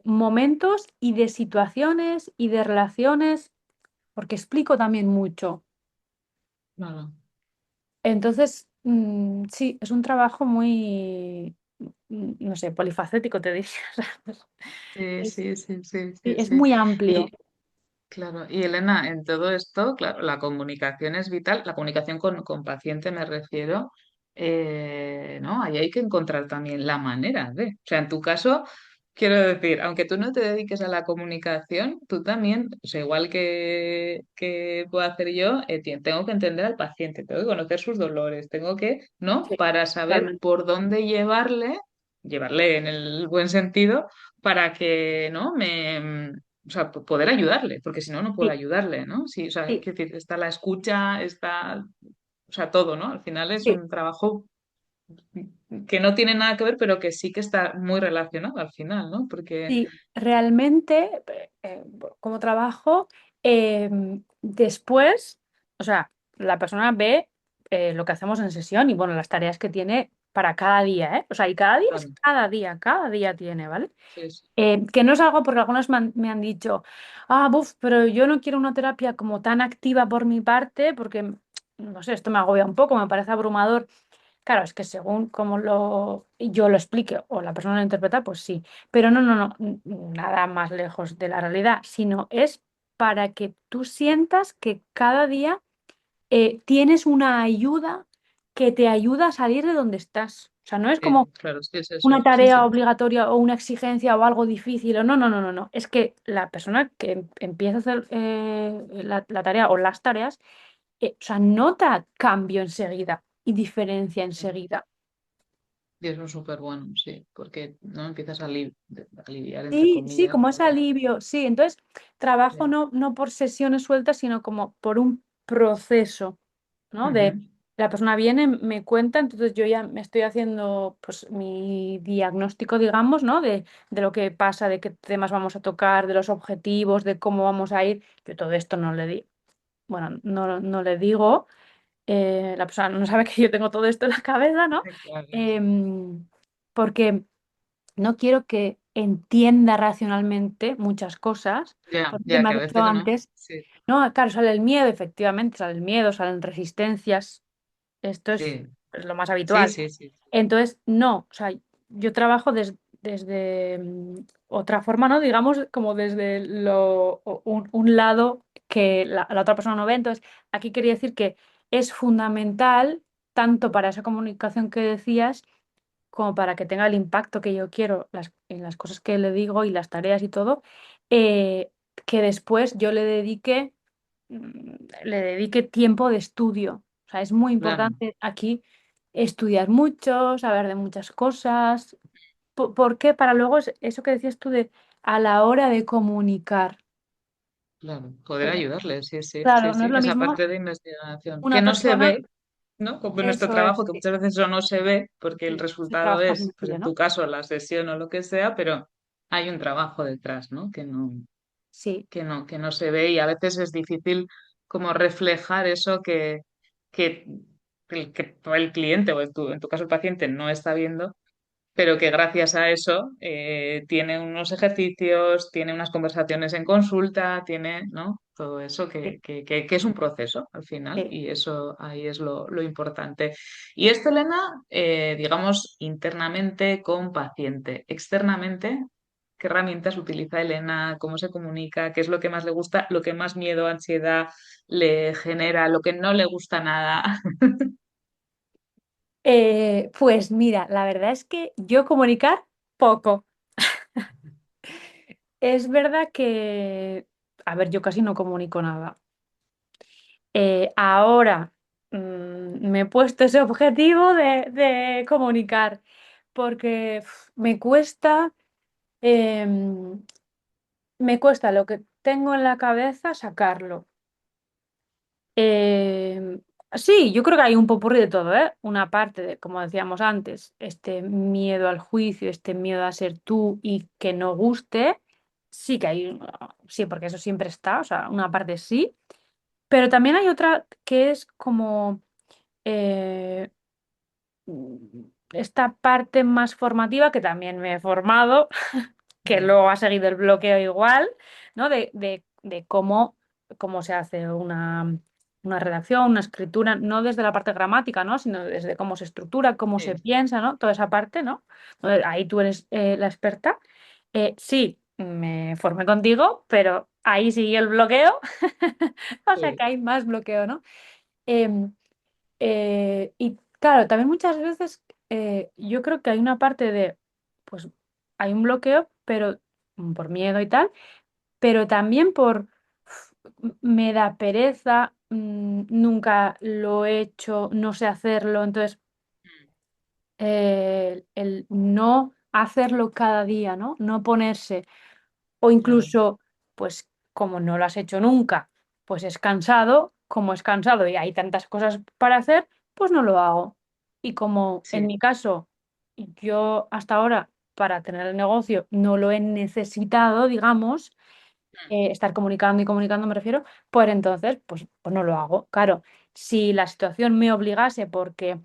momentos y de situaciones y de relaciones, porque explico también mucho. claro. Entonces, sí, es un trabajo muy, no sé, polifacético, te diría. Sí, Es, sí, sí, sí, sí, sí, es sí. muy amplio. Y claro, y Elena, en todo esto, claro, la comunicación es vital, la comunicación con paciente me refiero, ¿no? Ahí hay que encontrar también la manera de, o sea, en tu caso, quiero decir, aunque tú no te dediques a la comunicación, tú también, o sea, igual que puedo hacer yo, tengo que entender al paciente, tengo que conocer sus dolores, tengo que, ¿no? Sí, Para saber totalmente. por dónde llevarle en el buen sentido, para que, ¿no? O sea, poder ayudarle, porque si no, no puedo Sí, ayudarle, ¿no? Sí, o sea, sí, quiero decir, está la escucha, está, o sea, todo, ¿no? Al final es sí, un trabajo que no tiene nada que ver, pero que sí que está muy relacionado al final, ¿no? Porque, sí. Realmente, como trabajo, después, o sea, la persona ve lo que hacemos en sesión y bueno, las tareas que tiene para cada día, ¿eh? O sea, y cada día es claro, cada día tiene, ¿vale? sí, sí, Que no es algo porque algunas me han dicho, buf, pero yo no quiero una terapia como tan activa por mi parte, porque, no sé, esto me agobia un poco, me parece abrumador. Claro, es que según como yo lo explique o la persona lo interpreta, pues sí. Pero no, no, no, nada más lejos de la realidad, sino es para que tú sientas que cada día tienes una ayuda que te ayuda a salir de donde estás. O sea, no es sí, como claro, es que es una eso, sí, tarea sí, obligatoria o una exigencia o algo difícil. O no, no, no, no, no. Es que la persona que empieza a hacer la tarea o las tareas, o sea, nota cambio enseguida y diferencia enseguida. y eso es súper bueno, sí, porque no empiezas a aliviar, entre Sí, sí, comillas, como ¿no? ese alivio, sí. Entonces, trabajo Sí. no por sesiones sueltas, sino como por un proceso, ¿no? De Ujú, la persona viene, me cuenta, entonces yo ya me estoy haciendo pues mi diagnóstico, digamos, ¿no? De lo que pasa, de qué temas vamos a tocar, de los objetivos, de cómo vamos a ir. Yo todo esto no le di, bueno, no le digo, la persona no sabe que yo tengo todo esto en la cabeza, ¿no? claro, Porque no quiero que entienda racionalmente muchas cosas, ya, porque ya me que has a dicho veces no, antes, sí, no, claro, sale el miedo, efectivamente, sale el miedo, salen resistencias, esto sí, es lo más sí, habitual. sí, sí, Entonces, no, o sea, yo trabajo desde otra forma, ¿no? Digamos, como desde un lado que la otra persona no ve. Entonces, aquí quería decir que es fundamental, tanto para esa comunicación que decías, como para que tenga el impacto que yo quiero en las cosas que le digo y las tareas y todo, eh, que después yo le dedique tiempo de estudio. O sea, es muy claro, importante aquí estudiar mucho, saber de muchas cosas. ¿Por qué? Para luego eso que decías tú de a la hora de comunicar. claro, poder Porque, ayudarles, sí, sí, sí, claro, no es sí, lo esa mismo parte de investigación, que una no se persona, ve, ¿no? Como en nuestro eso trabajo, es, que sí, muchas veces eso no se ve, porque el sí, es el resultado trabajo más es, pues invisible, en ¿no? tu caso, la sesión o lo que sea, pero hay un trabajo detrás, ¿no? Sí, Que no se ve y a veces es difícil como reflejar eso que, que el cliente o en tu caso el paciente no está viendo, pero que gracias a eso tiene unos ejercicios, tiene unas conversaciones en consulta, tiene, ¿no? Todo eso sí, que es un proceso al final sí. y eso ahí es lo importante. Y esto, Elena, digamos internamente con paciente, externamente. ¿Qué herramientas utiliza Elena? ¿Cómo se comunica? ¿Qué es lo que más le gusta? ¿Lo que más miedo, ansiedad le genera? ¿Lo que no le gusta nada? Pues mira, la verdad es que yo comunicar poco. Es verdad que, a ver, yo casi no comunico nada. Ahora me he puesto ese objetivo de comunicar, porque em, me cuesta lo que tengo en la cabeza sacarlo. Em, sí, yo creo que hay un popurrí de todo, ¿eh? Una parte de, como decíamos antes, este miedo al juicio, este miedo a ser tú y que no guste, sí que hay, sí, porque eso siempre está, o sea, una parte sí, pero también hay otra que es como eh, esta parte más formativa que también me he formado, que Mm, luego ha seguido el bloqueo igual, ¿no? De cómo se hace una redacción, una escritura, no desde la parte gramática, ¿no? Sino desde cómo se estructura, cómo se sí, piensa, ¿no? Toda esa parte, ¿no? Ahí tú eres la experta. Sí, me formé contigo, pero ahí sigue el bloqueo, o sea que sí, hay más bloqueo, ¿no? Em, y claro, también muchas veces yo creo que hay una parte pues hay un bloqueo, pero por miedo y tal, pero también me da pereza, nunca lo he hecho, no sé hacerlo, entonces el no hacerlo cada día, ¿no? No ponerse, o claro, incluso, pues como no lo has hecho nunca, pues es cansado, como es cansado y hay tantas cosas para hacer, pues no lo hago. Y como en sí. mi caso, yo hasta ahora para tener el negocio no lo he necesitado, digamos, estar comunicando y comunicando me refiero, pues entonces, pues no lo hago. Claro, si la situación me obligase porque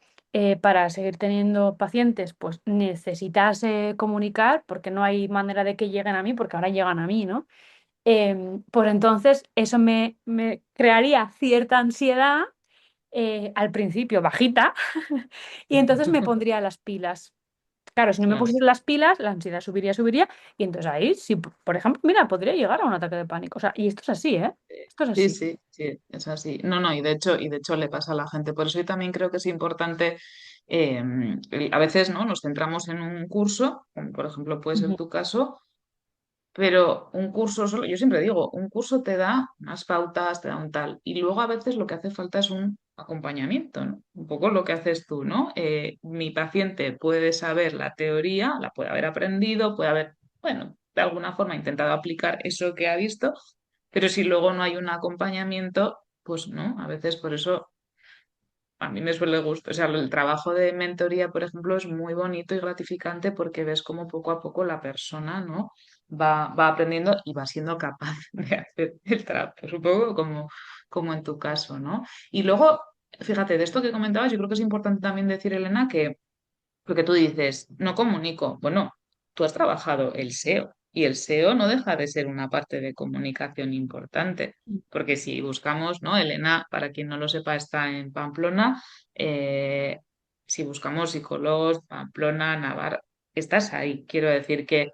para seguir teniendo pacientes, pues necesitas comunicar, porque no hay manera de que lleguen a mí, porque ahora llegan a mí, ¿no? Pues entonces eso me crearía cierta ansiedad al principio, bajita, y entonces me pondría las pilas. Claro, si no me Claro. pusiera las pilas, la ansiedad subiría, y entonces ahí, sí, por ejemplo, mira, podría llegar a un ataque de pánico. O sea, y esto es así, ¿eh? Esto es Sí, así. sí, sí, es así. No, no, y de hecho le pasa a la gente. Por eso yo también creo que es importante, eh, a veces, ¿no? Nos centramos en un curso, como por ejemplo puede ser Ujú, tu caso, pero un curso solo, yo siempre digo, un curso te da unas pautas, te da un tal, y luego a veces lo que hace falta es un acompañamiento, ¿no? Un poco lo que haces tú, ¿no? Mi paciente puede saber la teoría, la puede haber aprendido, puede haber, bueno, de alguna forma intentado aplicar eso que ha visto, pero si luego no hay un acompañamiento, pues no, a veces por eso a mí me suele gustar, o sea, el trabajo de mentoría, por ejemplo, es muy bonito y gratificante porque ves cómo poco a poco la persona, ¿no? Va aprendiendo y va siendo capaz de hacer el trabajo, supongo, como en tu caso, ¿no? Y luego, fíjate, de esto que comentabas, yo creo que es importante también decir, Elena, que porque tú dices, no comunico. Bueno, tú has trabajado el SEO y el SEO no deja de ser una parte de comunicación importante, porque si buscamos, ¿no? Elena, para quien no lo sepa, está en Pamplona. eh, si buscamos psicólogos, Pamplona, Navarra, estás ahí. Quiero decir que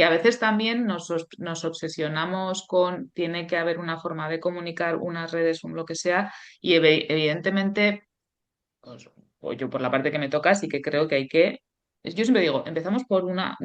a veces también nos obsesionamos con, tiene que haber una forma de comunicar, unas redes, un lo que sea, y evidentemente pues, o yo por la parte que me toca, sí que creo que hay que, yo siempre digo, empezamos por una,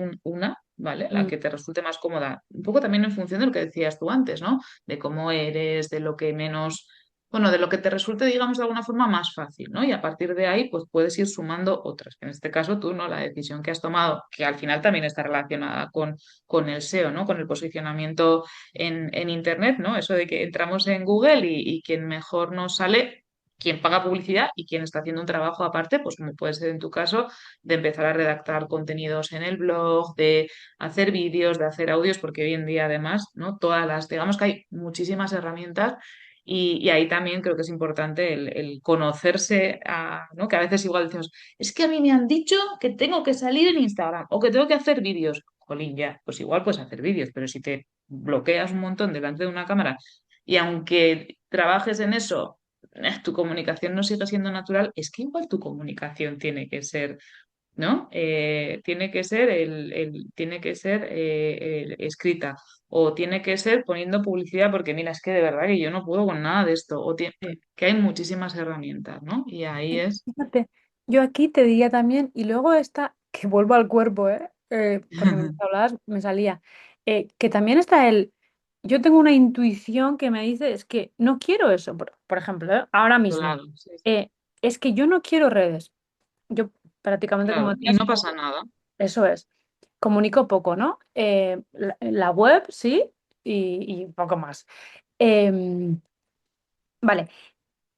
¿vale? La mm, que te resulte más cómoda, un poco también en función de lo que decías tú antes, ¿no? De cómo eres, de lo que menos, bueno, de lo que te resulte, digamos, de alguna forma más fácil, ¿no? Y a partir de ahí, pues puedes ir sumando otras. En este caso, tú, ¿no? La decisión que has tomado, que al final también está relacionada con el SEO, ¿no? Con el posicionamiento en Internet, ¿no? Eso de que entramos en Google y quien mejor nos sale quien paga publicidad y quien está haciendo un trabajo aparte, pues como puede ser en tu caso, de empezar a redactar contenidos en el blog, de hacer vídeos, de hacer audios, porque hoy en día además, ¿no? Todas las, digamos que hay muchísimas herramientas y ahí también creo que es importante el conocerse, ¿no? Que a veces igual decimos, es que a mí me han dicho que tengo que salir en Instagram o que tengo que hacer vídeos. Jolín, ya, pues igual puedes hacer vídeos, pero si te bloqueas un montón delante de una cámara y aunque trabajes en eso tu comunicación no sigue siendo natural, es que igual tu comunicación tiene que ser, ¿no? Tiene que ser tiene que ser escrita o tiene que ser poniendo publicidad porque mira, es que de verdad que yo no puedo con nada de esto sí. que hay muchísimas herramientas, ¿no? Y ahí Y es fíjate, yo aquí te diría también, y luego esta, que vuelvo al cuerpo, porque mientras hablabas me salía, que también está yo tengo una intuición que me dice, es que no quiero eso, por ejemplo, ahora mismo, claro, sí, sí, eh, es que yo no quiero redes. Yo prácticamente, como claro, y decías, no pasa nada. eso es, comunico poco, ¿no? La web, sí, y poco más. Em, vale.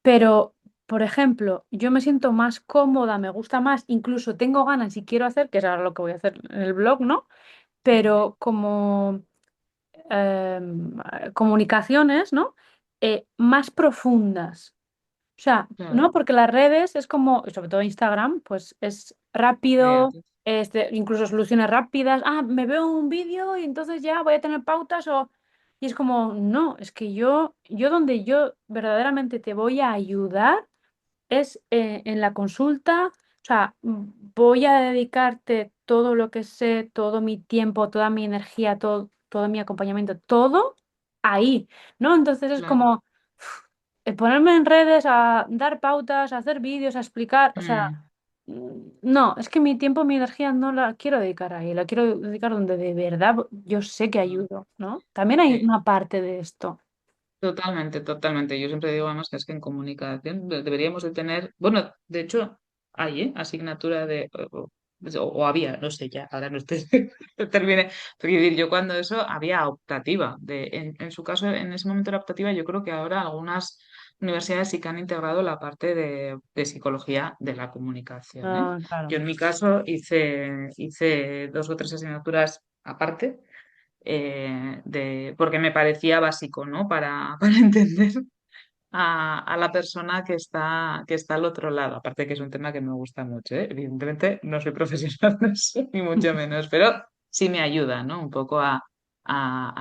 Pero, por ejemplo, yo me siento más cómoda, me gusta más, incluso tengo ganas y quiero hacer, que es ahora lo que voy a hacer en el blog, ¿no? Pero como comunicaciones, ¿no? Más profundas. O sea, Claro, ¿no? Porque las redes es como, sobre todo Instagram, pues es rápido, inmediato. incluso soluciones rápidas. Ah, me veo un vídeo y entonces ya voy a tener pautas o... Y es como, no, es que yo donde yo verdaderamente te voy a ayudar es en la consulta, o sea, voy a dedicarte todo lo que sé, todo mi tiempo, toda mi energía, todo mi acompañamiento, todo ahí, ¿no? Entonces es Claro. como ponerme en redes a dar pautas, a hacer vídeos, a explicar, o sea, Mm, no, es que mi tiempo, mi energía no la quiero dedicar ahí, la quiero dedicar donde de verdad yo sé que ayudo, ¿no? También hay sí. una parte de esto. Totalmente, totalmente. Yo siempre digo además que es que en comunicación deberíamos de tener, bueno, de hecho hay, asignatura de, o había, no sé ya, ahora no estoy, no termine, pero quiero decir, yo cuando eso había optativa, en su caso en ese momento era optativa, yo creo que ahora algunas universidades sí que han integrado la parte de psicología de la comunicación, ¿eh? Ah, Yo claro. en mi caso hice dos o tres asignaturas aparte porque me parecía básico, ¿no? Para entender. a la persona que está al otro lado. Aparte que es un tema que me gusta mucho, ¿eh? Evidentemente no soy profesional de eso, ni mucho menos, pero sí me ayuda, ¿no? Un poco a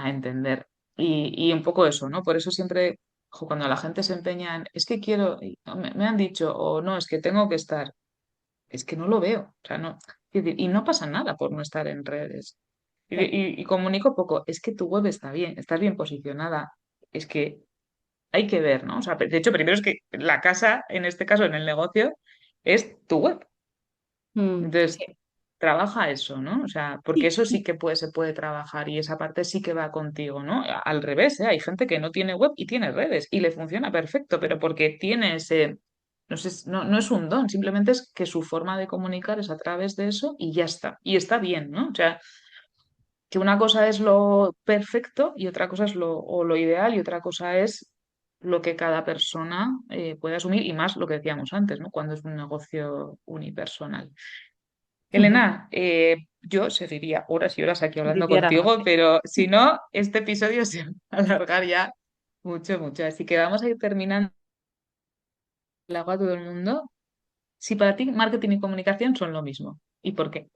entender. Y un poco eso, ¿no? Por eso siempre, cuando la gente se empeña en, es que quiero, y no, me han dicho, o no, es que tengo que estar, es que no lo veo. O sea, no. Es decir, y no pasa nada por no estar en redes. Sí. Y comunico poco, es que tu web está bien, estás bien posicionada. Es que hay que ver, ¿no? O sea, de hecho, primero es que la casa, en este caso, en el negocio, es tu web. Entonces, Sí. trabaja eso, ¿no? O sea, porque Sí, eso sí que puede, se puede trabajar y esa parte sí que va contigo, ¿no? Al revés, ¿eh? Hay gente que no tiene web y tiene redes y le funciona perfecto, pero porque tiene ese, no sé, no es un don, simplemente es que su forma de comunicar es a través de eso y ya está. Y está bien, ¿no? O sea, que una cosa es lo perfecto y otra cosa es o lo ideal y otra cosa es lo que cada persona puede asumir y más lo que decíamos antes, ¿no? Cuando es un negocio unipersonal. Ujú. Elena, yo seguiría horas y horas aquí Si hablando quisiéramos. contigo, pero si no, este episodio se va a alargar ya mucho, mucho. Así que vamos a ir terminando el agua a todo el mundo. Si para ti marketing y comunicación son lo mismo, ¿y por qué?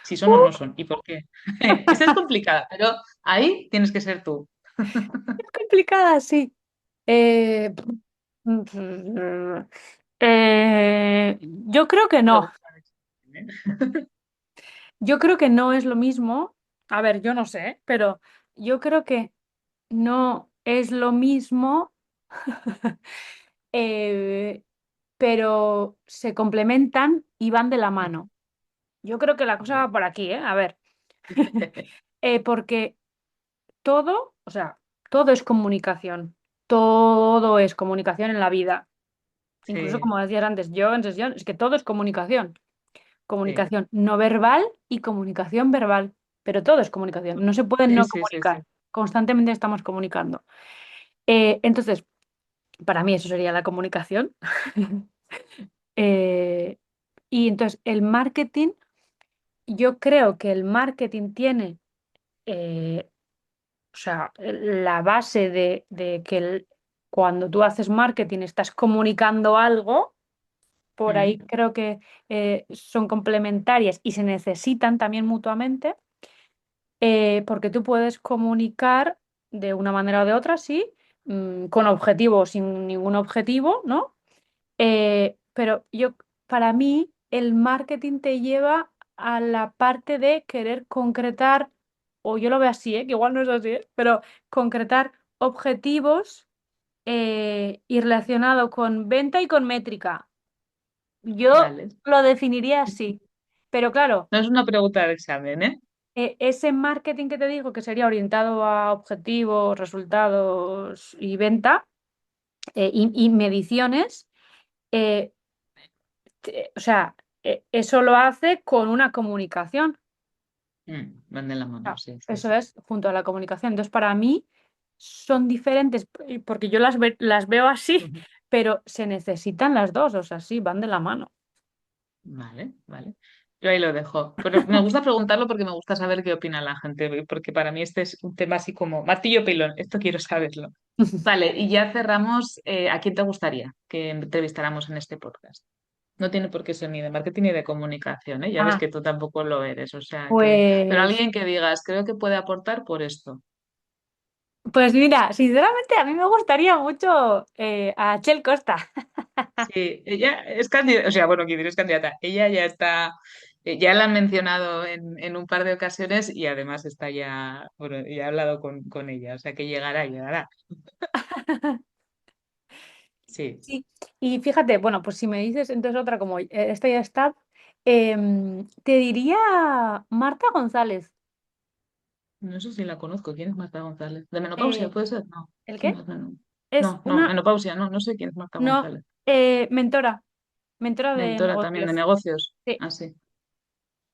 Si son o no son, ¿y por qué? Esta es complicada, pero ahí tienes que ser tú. Es complicada, sí. Eh, yo creo que no. Pregunta de examen, ¿eh? Yo creo que no es lo mismo. A ver, yo no sé, pero yo creo que no es lo mismo, eh, pero se complementan y van de la mano. Yo creo que la cosa va por aquí, ¿eh? A ver, porque todo, o sea, todo es comunicación. Todo es comunicación en la vida. Incluso Sí, como decías antes, yo en sesión, es que todo es comunicación. sí, Comunicación no verbal y comunicación verbal. Pero todo es comunicación. No se puede sí, no sí, sí, sí. comunicar. Constantemente estamos comunicando. Entonces, para mí eso sería la comunicación. Eh, y entonces, el marketing, yo creo que el marketing tiene, o sea, la base de que cuando tú haces marketing estás comunicando algo. Por ahí Mm, creo que son complementarias y se necesitan también mutuamente, porque tú puedes comunicar de una manera o de otra, sí, con objetivo o sin ningún objetivo, ¿no? Pero para mí, el marketing te lleva a la parte de querer concretar, o yo lo veo así, que igual no es así, pero concretar objetivos y relacionado con venta y con métrica. Yo vale. lo definiría así. Pero claro, No es una pregunta de examen, ¿eh? ese marketing que te digo que sería orientado a objetivos, resultados y venta y mediciones, eh, o sea, eso lo hace con una comunicación. Van de la mano, Ah, sí, sí, eso sí. es junto a la comunicación. Entonces, para mí son diferentes porque yo las veo así, Ujú. pero se necesitan las dos, o sea, sí, van de la mano. Vale, vale. Yo ahí lo dejo. Pero me gusta preguntarlo porque me gusta saber qué opina la gente, porque para mí este es un tema así como martillo pilón. Esto quiero saberlo. Vale, y ya cerramos. ¿A quién te gustaría que entrevistáramos en este podcast? No tiene por qué ser ni de marketing ni de comunicación, ¿eh? Ya ves Ah, que tú tampoco lo eres, o sea que. Pero pues alguien que digas, creo que puede aportar por esto. Pues mira, sinceramente a mí me gustaría mucho a Chel Costa. Sí, ella es candidata, o sea, bueno, quién es candidata. Ella ya está, ya la han mencionado en un par de ocasiones y además está ya, bueno, ya he hablado con ella, o sea que llegará, llegará. Sí, Sí, y fíjate, bueno, pues si me dices entonces otra como esta ya está, te diría Marta González. no sé si la conozco. ¿Quién es Marta González? ¿De menopausia Eh, puede ser? No. ¿El ¿Quién qué? es menopausia? Es No, no, una, menopausia, no, no sé quién es Marta no, González. mentora, mentora de Mentora también de negocios. negocios. Sí, Ah, sí.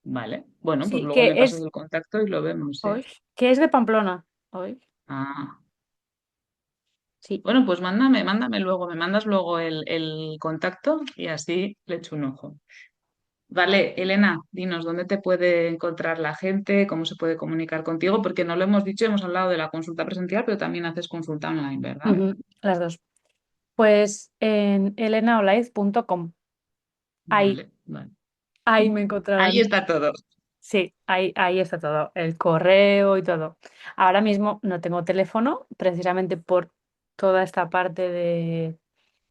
Vale. Bueno, pues sí, luego me que pasas es, el contacto y lo vemos, ¿eh? hoy, que es de Pamplona. Hoy, Ah. sí. Bueno, pues mándame luego, me mandas luego el contacto y así le echo un ojo. Vale, Elena, dinos dónde te puede encontrar la gente, cómo se puede comunicar contigo, porque no lo hemos dicho, hemos hablado de la consulta presencial, pero también haces consulta online, ¿verdad? Ujú, las dos. Pues en elenaolaiz.com. Ahí, Vale. ahí me Ahí encontrarán. está todo. Sí, ahí está todo, el correo y todo. Ahora mismo no tengo teléfono, precisamente por toda esta parte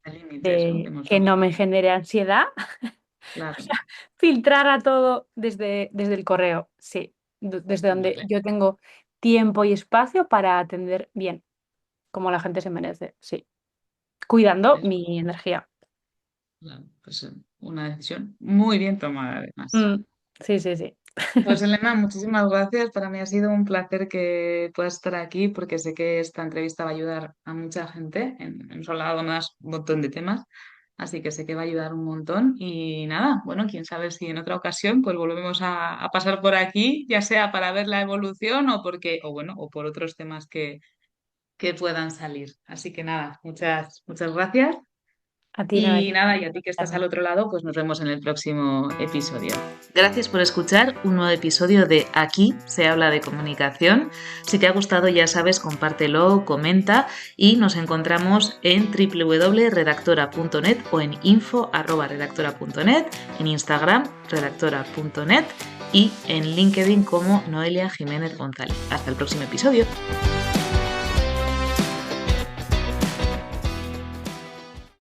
Hay límites, ¿no? Que de hemos que hablado. no me genere ansiedad. O Claro. sea, filtrar a todo desde el correo, sí, desde donde Vale. yo tengo tiempo y espacio para atender bien, como la gente se merece, sí, cuidando Pues, mi energía. claro, pues, una decisión muy bien tomada, además. Mm, sí, sí, sí. Pues Elena, muchísimas gracias. Para mí ha sido un placer que puedas estar aquí porque sé que esta entrevista va a ayudar a mucha gente. Hemos hablado más un montón de temas, así que sé que va a ayudar un montón. Y nada, bueno, quién sabe si en otra ocasión pues volvemos a pasar por aquí, ya sea para ver la evolución o porque, o bueno, o por otros temas que puedan salir. Así que nada, muchas gracias. A ti, Y Noelia. nada, y a ti que estás al otro lado, pues nos vemos en el próximo episodio. Gracias por escuchar un nuevo episodio de Aquí se habla de comunicación. Si te ha gustado, ya sabes, compártelo, comenta y nos encontramos en www.redactora.net o en info@redactora.net, en Instagram redactora.net y en LinkedIn como Noelia Jiménez González. Hasta el próximo episodio.